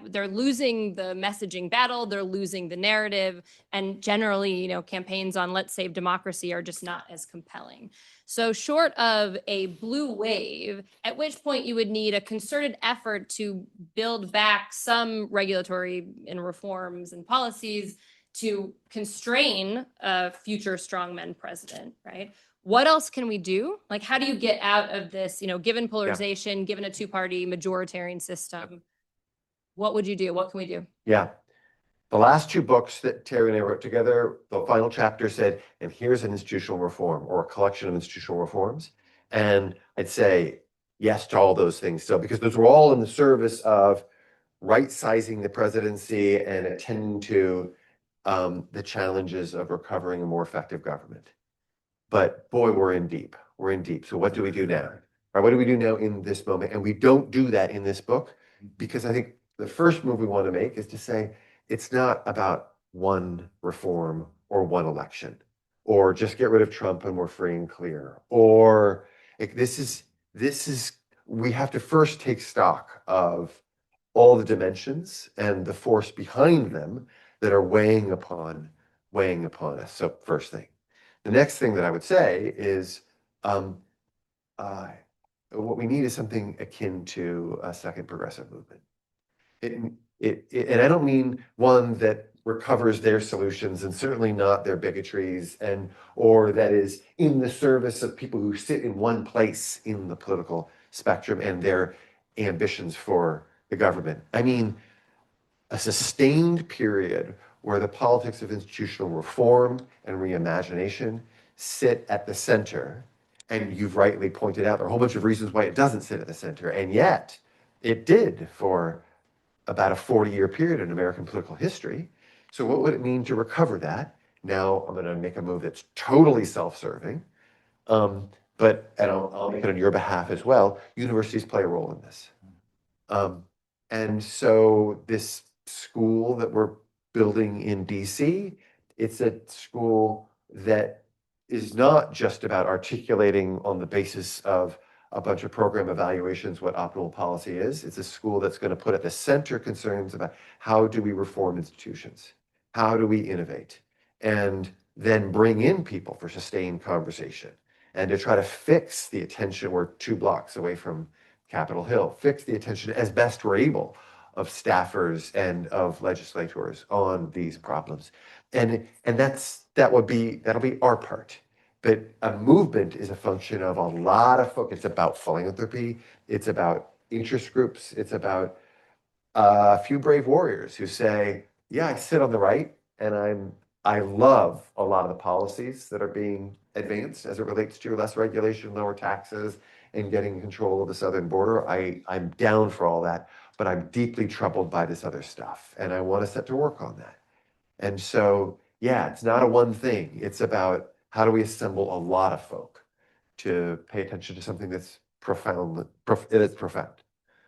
they're losing the messaging battle, they're losing the narrative, and generally, campaigns on let's save democracy are just not as compelling. So short of a blue wave, at which point you would need a concerted effort to build back some regulatory and reforms and policies to constrain a future strongman president, right? What else can we do? Like, how do you get out of this, given polarization, given a two-party majoritarian system? What would you do? What can we do? Yeah. The last two books that Terry and I wrote together, the final chapter said, and here's an institutional reform or a collection of institutional reforms. And I'd say yes to all those things still, because those were all in the service of right-sizing the presidency and attending to the challenges of recovering a more effective government. But boy, we're in deep. We're in deep. So what do we do now? Right, what do we do now in this moment? And we don't do that in this book, because I think the first move we want to make is to say, it's not about one reform or one election, or just get rid of Trump and we're free and clear. Or we have to first take stock of all the dimensions and the force behind them that are weighing upon us. So first thing. The next thing that I would say is what we need is something akin to a second progressive movement. And I don't mean one that recovers their solutions and certainly not their bigotries or that is in the service of people who sit in one place in the political spectrum and their ambitions for the government. I mean, a sustained period where the politics of institutional reform and reimagination sit at the center. And you've rightly pointed out there are a whole bunch of reasons why it doesn't sit at the center. And yet it did for about a 40-year period in American political history. So what would it mean to recover that? Now I'm going to make a move that's totally self-serving, and I'll make it on your behalf as well. Universities play a role in this. And so this school that we're building in DC, it's a school that is not just about articulating on the basis of a bunch of program evaluations what optimal policy is. It's a school that's going to put at the center concerns about how do we reform institutions? How do we innovate? And then bring in people for sustained conversation and to try to fix the attention. We're 2 blocks away from Capitol Hill, fix the attention as best we're able of staffers and of legislators on these problems. And that'll be our part. But a movement is a function of a lot of focus. It's about philanthropy. It's about interest groups. It's about a few brave warriors who say, yeah, I sit on the right and I love a lot of the policies that are being advanced as it relates to less regulation, lower taxes, and getting control of the southern border. I'm down for all that, but I'm deeply troubled by this other stuff. And I want to set to work on that. And so, yeah, it's not a one thing. It's about how do we assemble a lot of folk to pay attention to something that's profound.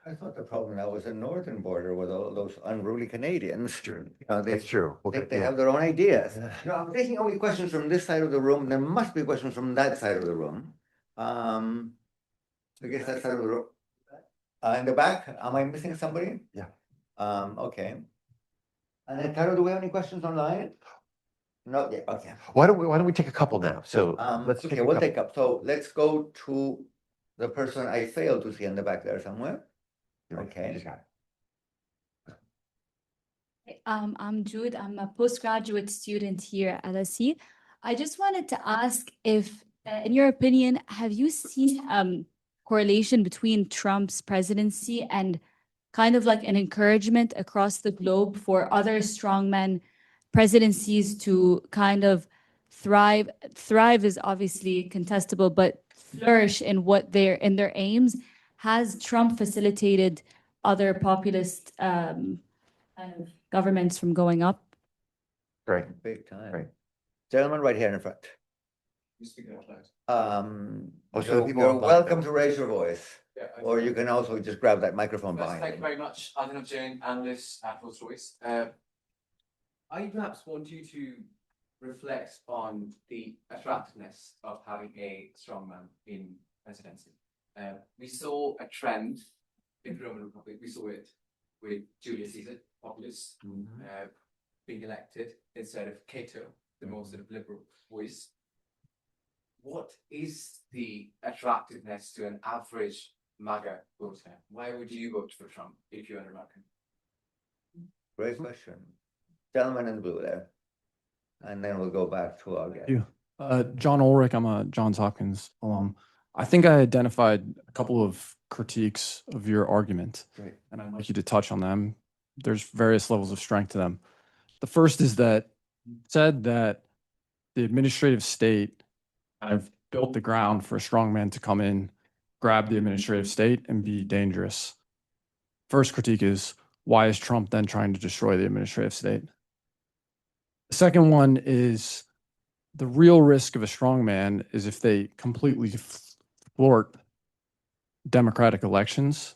I thought the problem now was the northern border with all those unruly Canadians. True. You know, It's true. they have their own ideas. You know, I'm taking only questions from this side of the room. There must be questions from that side of the room. I guess that side of the room. In the back, am I missing somebody? Yeah. Okay. And then, Taro, do we have any questions online? No, yeah, okay. Why don't we take a couple now? So let's take Okay, a we'll couple. take up. So let's go to the person I failed to see in the back there somewhere. Okay. You just got it. I'm Jude. I'm a postgraduate student here at LSE. I just wanted to ask if, in your opinion, have you seen correlation between Trump's presidency and kind of like an encouragement across the globe for other strongman presidencies to kind of thrive? Thrive is obviously contestable, but flourish in what in their aims. Has Trump facilitated other populist kind of governments from going up? Great. Big time. Right. Gentleman right here in front. Oh, so the people You're online welcome know. to raise your voice, or you can also just grab that microphone behind Thank you you. very much. I am Jane, analyst at Rolls-Royce. I perhaps want you to reflect on the attractiveness of having a strongman in presidency. We saw a trend in the Roman Republic. We saw it with Julius Caesar, populist, being elected instead of Cato, the more sort of liberal voice. What is the attractiveness to an average MAGA voter? Why would you vote for Trump if you're an American? Great question. Gentleman in the blue there. And then we'll go back to our guest. John Ulrich, I'm a Johns Hopkins alum. I think I identified a couple of critiques of your argument, Great. and I'd like you to touch on them. There's various levels of strength to them. The first is that you said that the administrative state kind of built the ground for a strongman to come in, grab the administrative state, and be dangerous. First critique is, why is Trump then trying to destroy the administrative state? The second one is, the real risk of a strongman is if they completely thwart democratic elections.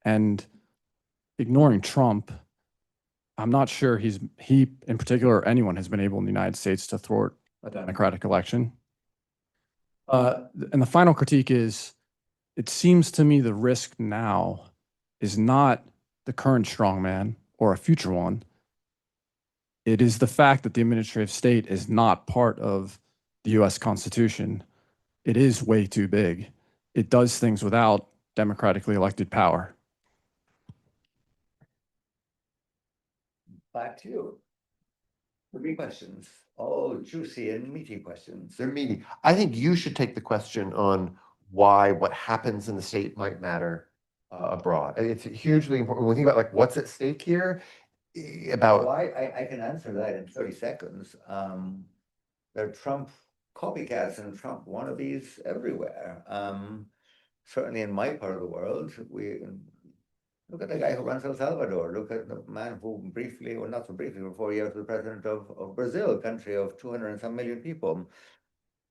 And ignoring Trump, I'm not sure he in particular, or anyone has been able in the United States to thwart a democratic election. And the final critique is, it seems to me the risk now is not the current strongman or a future one. It is the fact that the administrative state is not part of the US Constitution. It is way too big. It does things without democratically elected power. Back to you. Three questions, all juicy and meaty questions. They're meaty. I think you should take the question on why what happens in the state might matter abroad. And it's hugely important. When we think about like what's at stake here, about Well, I can answer that in 30 seconds. There are Trump copycats and Trump wannabes everywhere. Certainly in my part of the world, we look at the guy who runs El Salvador. Look at the man who briefly, or not so briefly, for 4 years was president of Brazil, a country of 200 and some million people.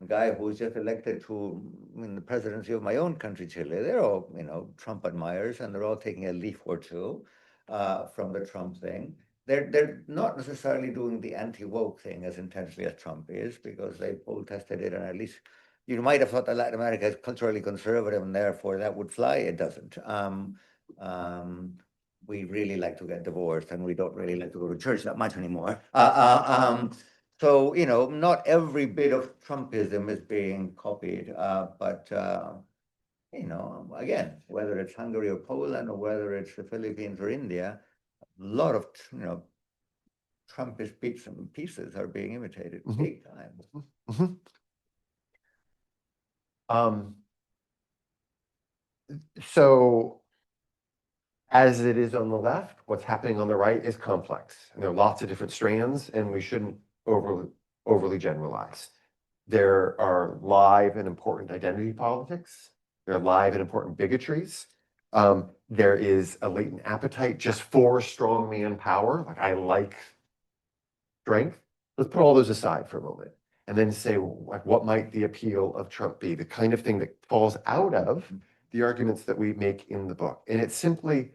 A guy who was just elected to the presidency of my own country, Chile. They're all, Trump admirers, and they're all taking a leaf or two from the Trump thing. They're not necessarily doing the anti-woke thing as intensely as Trump is, because they poll tested it, and at least you might have thought that Latin America is culturally conservative and therefore that would fly. It doesn't. We really like to get divorced, and we don't really like to go to church that much anymore. So, not every bit of Trumpism is being copied, but again, whether it's Hungary or Poland, or whether it's the Philippines or India, a lot of, Trumpist bits and pieces are being imitated big time. So as it is on the left, what's happening on the right is complex. And there are lots of different strands, and we shouldn't overly generalize. There are live and important identity politics. There are live and important bigotries. There is a latent appetite just for strongman power. Like, I like strength. Let's put all those aside for a moment and then say, like, what might the appeal of Trump be? The kind of thing that falls out of the arguments that we make in the book. And it's simply,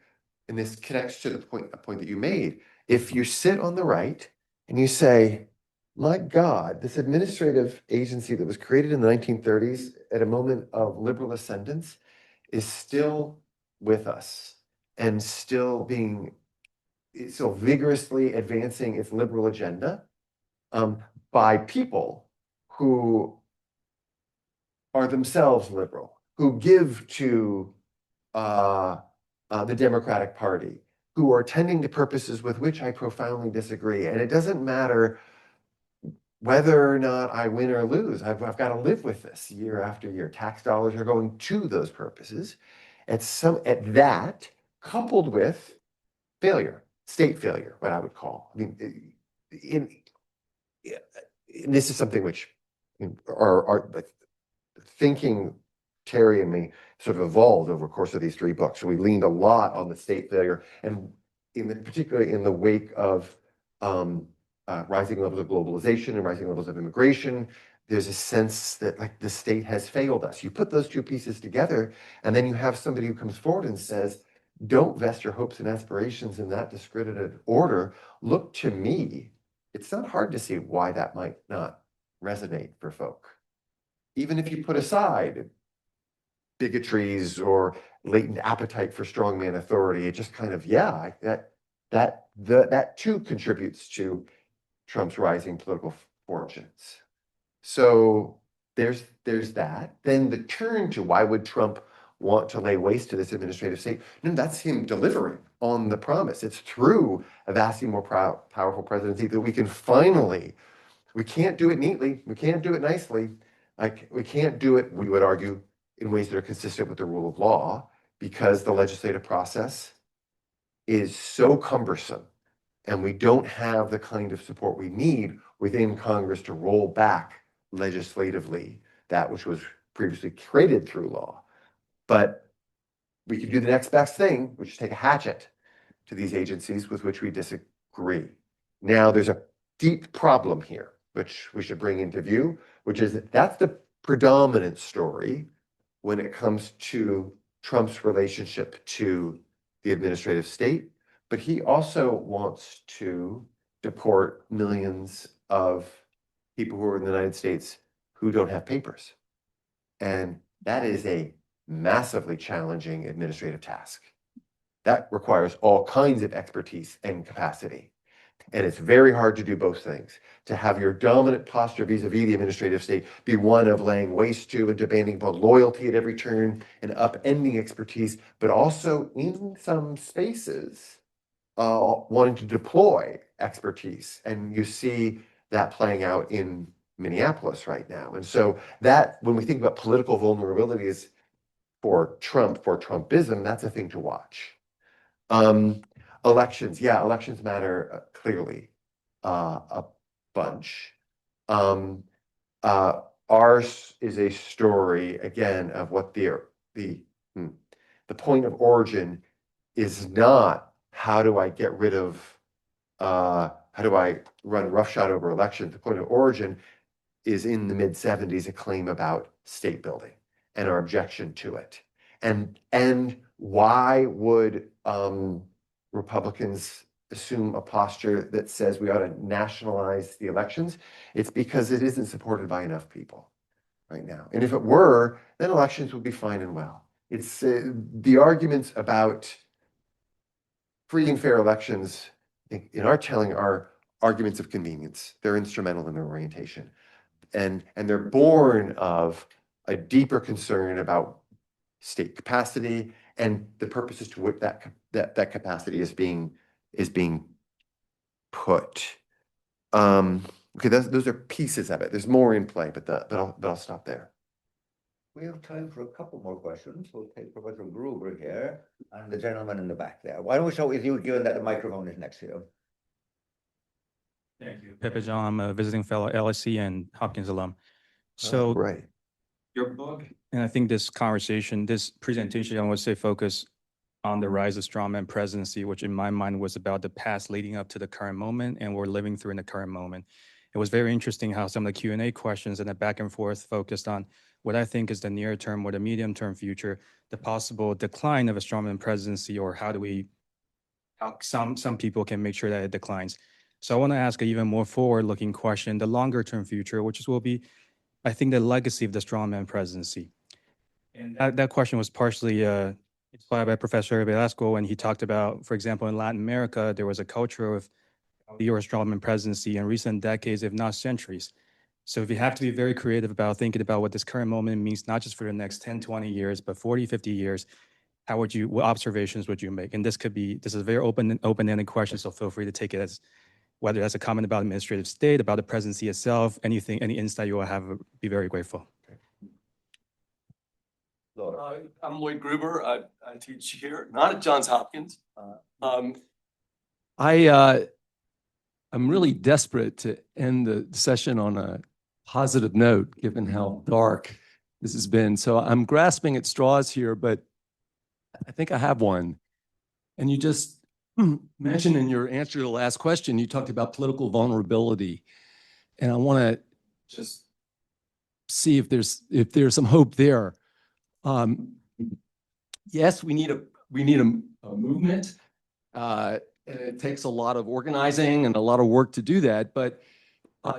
and this connects to a point that you made. If you sit on the right and you say, my God, this administrative agency that was created in the 1930s at a moment of liberal ascendance is still with us and still vigorously advancing its liberal agenda by people who are themselves liberal, who give to the Democratic Party, who are tending to purposes with which I profoundly disagree. And it doesn't matter whether or not I win or lose. I've got to live with this year after year. Tax dollars are going to those purposes. At that, coupled with failure, state failure, what I would call. I mean, this is something which our thinking, Terry and me, sort of evolved over the course of these three books. So we leaned a lot on the state failure, and particularly in the wake of rising levels of globalization and rising levels of immigration, there's a sense that, like, the state has failed us. You put those two pieces together, and then you have somebody who comes forward and says, don't vest your hopes and aspirations in that discredited order. Look to me. It's not hard to see why that might not resonate for folk. Even if you put aside bigotries or latent appetite for strongman authority, it just kind of, that too contributes to Trump's rising political fortunes. So there's that. Then the turn to why would Trump want to lay waste to this administrative state? No, that's him delivering on the promise. It's through a vastly more powerful presidency that we can finally, we can't do it neatly, we can't do it nicely, like, we can't do it, we would argue, in ways that are consistent with the rule of law, because the legislative process is so cumbersome, and we don't have the kind of support we need within Congress to roll back legislatively that which was previously created through law. But we could do the next best thing, which is take a hatchet to these agencies with which we disagree. Now, there's a deep problem here, which we should bring into view, which is that's the predominant story when it comes to Trump's relationship to the administrative state. But he also wants to deport millions of people who are in the United States who don't have papers. And that is a massively challenging administrative task. That requires all kinds of expertise and capacity. And it's very hard to do both things. To have your dominant posture vis-a-vis the administrative state be one of laying waste to and demanding both loyalty at every turn and upending expertise, but also in some spaces, wanting to deploy expertise. And you see that playing out in Minneapolis right now. And so that, when we think about political vulnerabilities for Trump, for Trumpism, that's a thing to watch. Elections, yeah, elections matter clearly a bunch. Ours is a story, again, of what the point of origin is not how do I get rid of, how do I run roughshod over elections? The point of origin is in the mid-70s, a claim about state building and our objection to it. And why would Republicans assume a posture that says we ought to nationalize the elections? It's because it isn't supported by enough people right now. And if it were, then elections would be fine and well. It's the arguments about free and fair elections, I think, in our telling, are arguments of convenience. They're instrumental in their orientation. And they're born of a deeper concern about state capacity and the purposes to which that capacity is being put. Okay, those are pieces of it. There's more in play, but I'll stop there. We have time for a couple more questions. We'll take Professor Gruber here and the gentleman in the back there. Why don't we start with you, given that the microphone is next to you? Thank you. Pepe John, I'm a visiting fellow at LSE and Hopkins alum. So Right. your book, and I think this conversation, this presentation, I would say focus on the rise of strongman presidency, which in my mind was about the past leading up to the current moment, and we're living through in the current moment. It was very interesting how some of the Q&A questions and the back and forth focused on what I think is the near term or the medium term future, the possible decline of a strongman presidency, or how some people can make sure that it declines. So I want to ask an even more forward-looking question, the longer-term future, which will be, I think, the legacy of the strongman presidency. And that question was partially inspired by Professor Velasco when he talked about, for example, in Latin America, there was a culture of the strongman presidency in recent decades, if not centuries. So if you have to be very creative about thinking about what this current moment means, not just for the next 10, 20 years, but 40, 50 years, what observations would you make? And this is a very open-ended question, so feel free to take it as whether that's a comment about administrative state, about the presidency itself, anything, any insight you will have, be very grateful. I'm Lloyd Gruber. I teach here, not at Johns Hopkins. I'm really desperate to end the session on a positive note, given how dark this has been. So I'm grasping at straws here, but I think I have one. And you just mentioned in your answer to the last question, you talked about political vulnerability. And I want to just see if there's some hope there. Yes, we need a movement. And it takes a lot of organizing and a lot of work to do that. But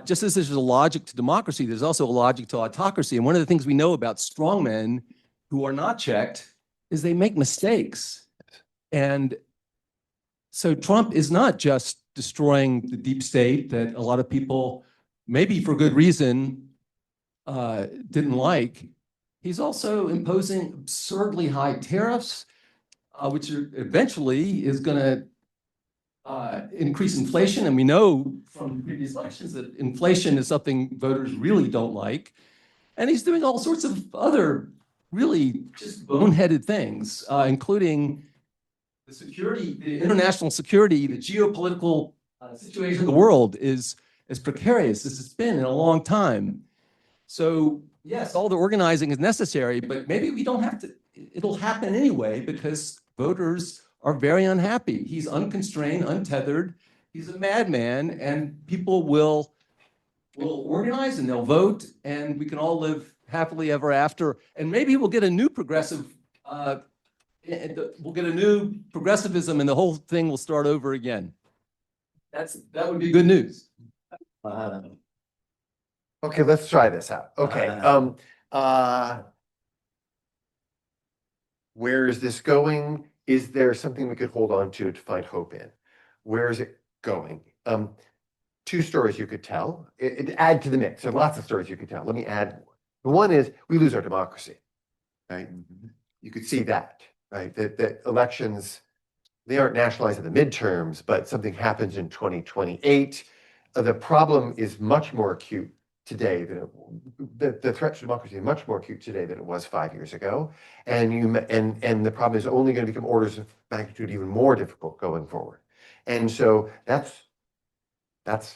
just as there's a logic to democracy, there's also a logic to autocracy. And one of the things we know about strongmen who are not checked is they make mistakes. And so Trump is not just destroying the deep state that a lot of people, maybe for good reason, didn't like. He's also imposing absurdly high tariffs, which eventually is going to increase inflation. And we know from previous elections that inflation is something voters really don't like. And he's doing all sorts of other really just boneheaded things, including the security, the international security, the geopolitical situation of the world is as precarious as it's been in a long time. So yes, all the organizing is necessary, but maybe we don't have to, it'll happen anyway because voters are very unhappy. He's unconstrained, untethered. He's a madman, and people will organize and they'll vote, and we can all live happily ever after. And maybe we'll get a new progressive, we'll get a new progressivism, and the whole thing will start over again. That would be good news. Okay, let's try this out. Okay. Where is this going? Is there something we could hold on to find hope in? Where is it going? Two stories you could tell. Add to the mix. There are lots of stories you could tell. Let me add one. One is we lose our democracy, right? You could see that, right? That elections they aren't nationalized at the midterms, but something happens in 2028. The problem is much more acute today than the threat to democracy is much more acute today than it was 5 years ago. And the problem is only going to become orders of magnitude even more difficult going forward. And so that's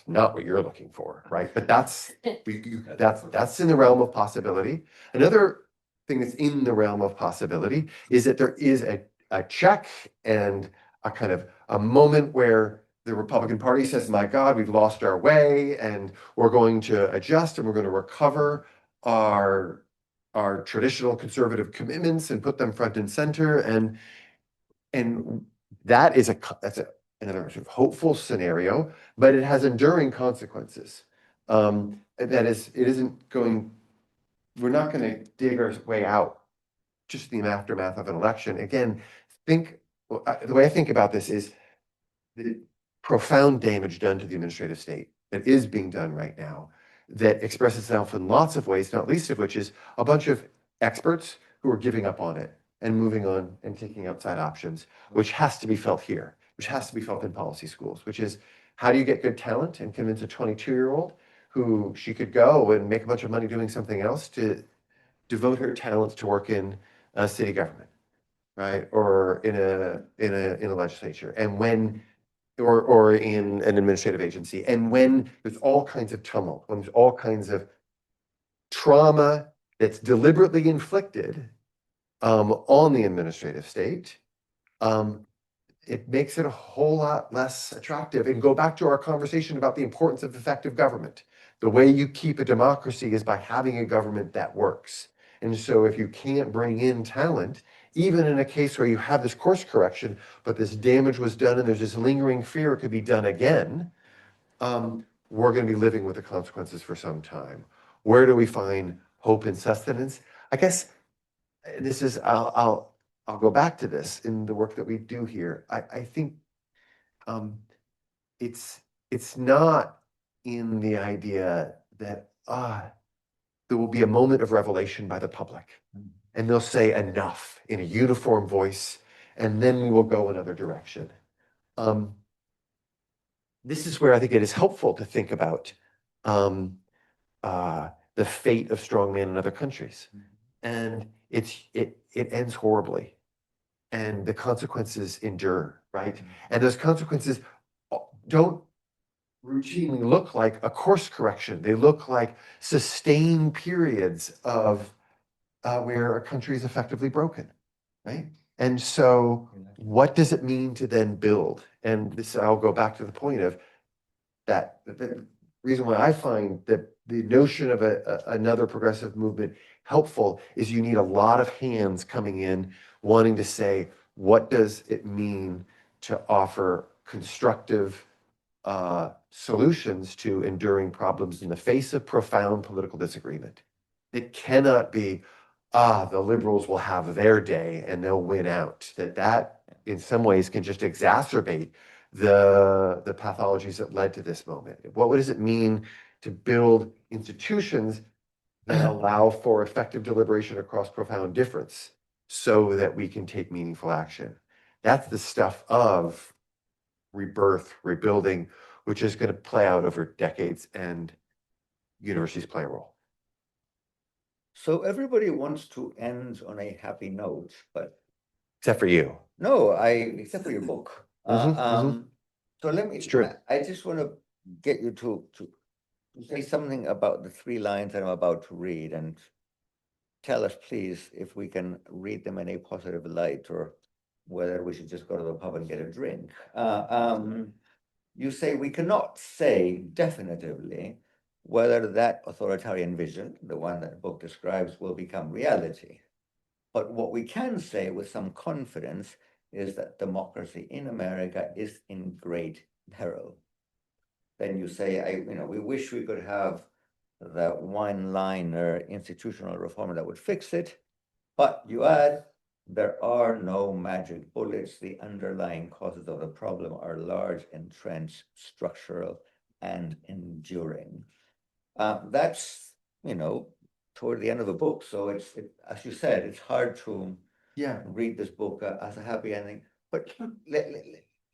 not what you're looking for, right? But that's in the realm of possibility. Another thing that's in the realm of possibility is that there is a check and a kind of a moment where the Republican Party says, my God, we've lost our way and we're going to adjust and we're going to recover our traditional conservative commitments and put them front and center. And that is another sort of hopeful scenario, but it has enduring consequences. That is, we're not going to dig our way out just in the aftermath of an election. Again, the way I think about this is the profound damage done to the administrative state that is being done right now, that expresses itself in lots of ways, not least of which is a bunch of experts who are giving up on it and moving on and taking outside options, which has to be felt here, which has to be felt in policy schools, which is how do you get good talent and convince a 22-year-old who she could go and make a bunch of money doing something else to devote her talents to work in a city government, right? Or in a legislature. And when or in an administrative agency. And when there's all kinds of tumult, when there's all kinds of trauma that's deliberately inflicted on the administrative state, it makes it a whole lot less attractive. And go back to our conversation about the importance of effective government. The way you keep a democracy is by having a government that works. And so if you can't bring in talent, even in a case where you have this course correction, but this damage was done and there's this lingering fear it could be done again, we're going to be living with the consequences for some time. Where do we find hope and sustenance? I guess this is, I'll go back to this in the work that we do here. I think it's not in the idea that there will be a moment of revelation by the public. And they'll say enough in a uniform voice, and then we will go another direction. This is where I think it is helpful to think about the fate of strongman in other countries. And it ends horribly. And the consequences endure, right? And those consequences don't routinely look like a course correction. They look like sustained periods of where a country is effectively broken, right? And so what does it mean to then build? And this, I'll go back to the point of that, the reason why I find that the notion of another progressive movement helpful is you need a lot of hands coming in wanting to say, what does it mean to offer constructive solutions to enduring problems in the face of profound political disagreement? It cannot be, the liberals will have their day and they'll win out. That in some ways can just exacerbate the pathologies that led to this moment. What does it mean to build institutions that allow for effective deliberation across profound difference so that we can take meaningful action? That's the stuff of rebirth, rebuilding, which is going to play out over decades, and universities play a role. So everybody wants to end on a happy note, but Except for you. no, except for your book. So let me, It's true. I just want to get you to say something about the 3 lines that I'm about to read, and tell us, please, if we can read them in a positive light or whether we should just go to the pub and get a drink. You say we cannot say definitively whether that authoritarian vision, the one that the book describes, will become reality. But what we can say with some confidence is that democracy in America is in great peril. Then you say, we wish we could have the one-liner institutional reform that would fix it, but you add, there are no magic bullets. The underlying causes of the problem are large, entrenched, structural, and enduring. That's, toward the end of the book. So it's as you said, it's hard to read this book as a happy ending. But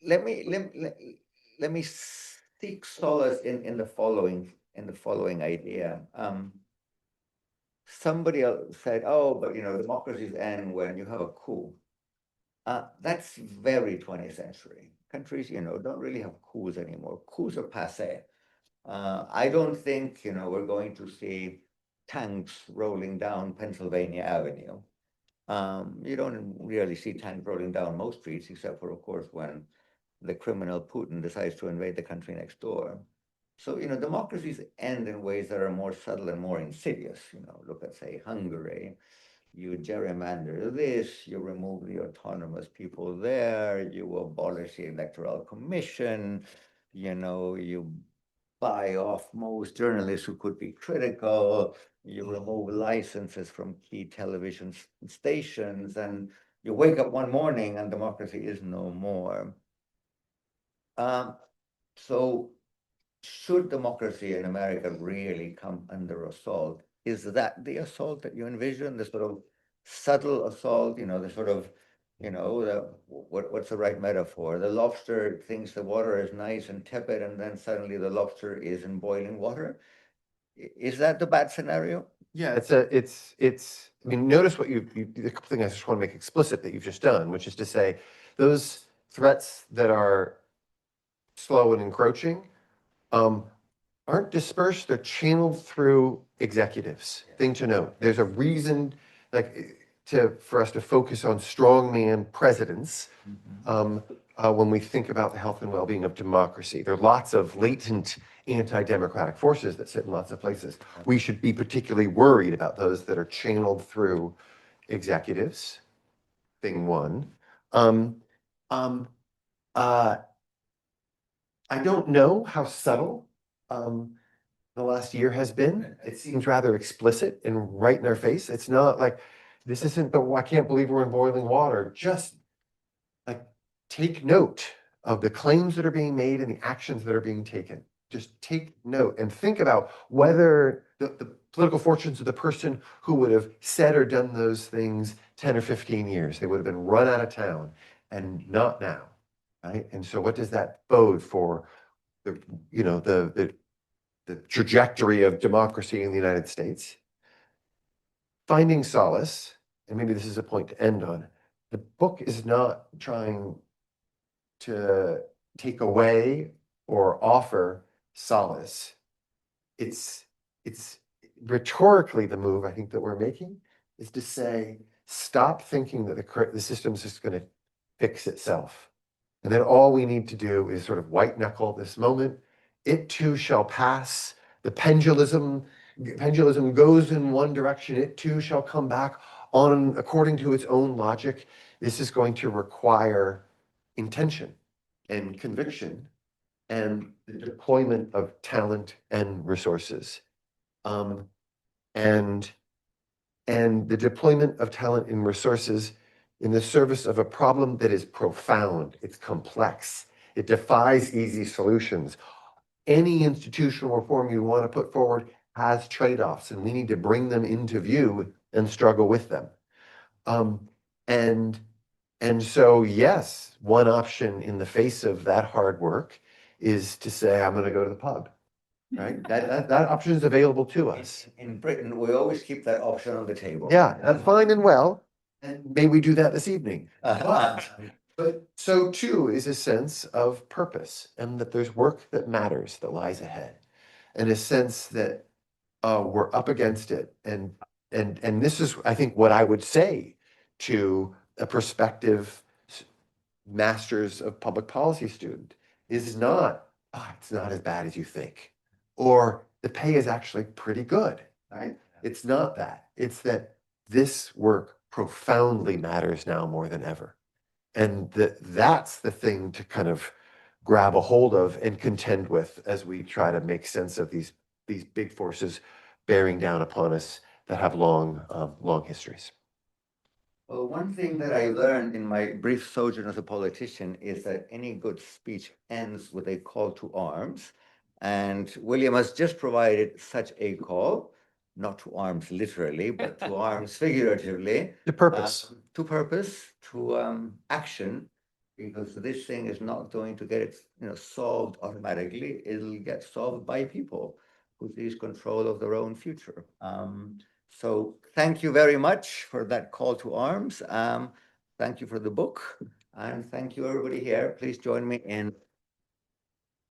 let me seek solace in the following idea. Somebody else said, "Oh, but democracies end when you have a coup." That's very 20th century. Countries, don't really have coups anymore. Coups are passé. I don't think, we're going to see tanks rolling down Pennsylvania Avenue. You don't really see tanks rolling down most streets, except for, of course, when the criminal Putin decides to invade the country next door. So, democracies end in ways that are more subtle and more insidious. Look at, say, Hungary. You gerrymander this, you remove the autonomous people there, you abolish the electoral commission, you buy off most journalists who could be critical, you remove licenses from key television stations, and you wake up one morning and democracy is no more. So should democracy in America really come under assault? Is that the assault that you envision, the sort of subtle assault, the sort of, what's the right metaphor? The lobster thinks the water is nice and tepid, and then suddenly the lobster is in boiling water. Is that the bad scenario? Yeah, I mean, notice what the couple things I just want to make explicit that you've just done, which is to say those threats that are slow and encroaching aren't dispersed, they're channeled through executives. Thing to note, there's a reason for us to focus on strongman presidents when we think about the health and well-being of democracy. There are lots of latent anti-democratic forces that sit in lots of places. We should be particularly worried about those that are channeled through executives, thing one. I don't know how subtle the last year has been. It seems rather explicit and right in our face. It's not like, this isn't, but I can't believe we're in boiling water. Just take note of the claims that are being made and the actions that are being taken. Just take note and think about whether the political fortunes of the person who would have said or done those things 10 or 15 years, they would have been run out of town, and not now, right? And so what does that bode for the trajectory of democracy in the United States? Finding solace, and maybe this is a point to end on, the book is not trying to take away or offer solace. It's rhetorically the move I think that we're making is to say, stop thinking that the system's just going to fix itself. And then all we need to do is sort of white knuckle this moment. It too shall pass. The pendulum goes in one direction. It too shall come back on according to its own logic. This is going to require intention and conviction and the deployment of talent and resources. And the deployment of talent and resources in the service of a problem that is profound, it's complex, it defies easy solutions. Any institutional reform you want to put forward has trade-offs, and we need to bring them into view and struggle with them. And so, yes, one option in the face of that hard work is to say, I'm going to go to the pub, right? That option is available to us. In Britain, we always keep that option on the table. Yeah, that's fine and well. And may we do that this evening. But so too is a sense of purpose, and that there's work that matters that lies ahead, and a sense that we're up against it. And this is, I think, what I would say to a prospective Masters of Public Policy student is not, it's not as bad as you think, or the pay is actually pretty good, right? It's not that. It's that this work profoundly matters now more than ever. And that's the thing to kind of grab a hold of and contend with as we try to make sense of these big forces bearing down upon us that have long histories. Well, one thing that I learned in my brief sojourn as a politician is that any good speech ends with a call to arms. And William has just provided such a call, not to arms literally, but to arms figuratively. To purpose. To purpose, to action. because this thing is not going to get it, solved automatically. It'll get solved by people who seize control of their own future. So thank you very much for that call to arms. Thank you for the book, and thank you everybody here. Please join me in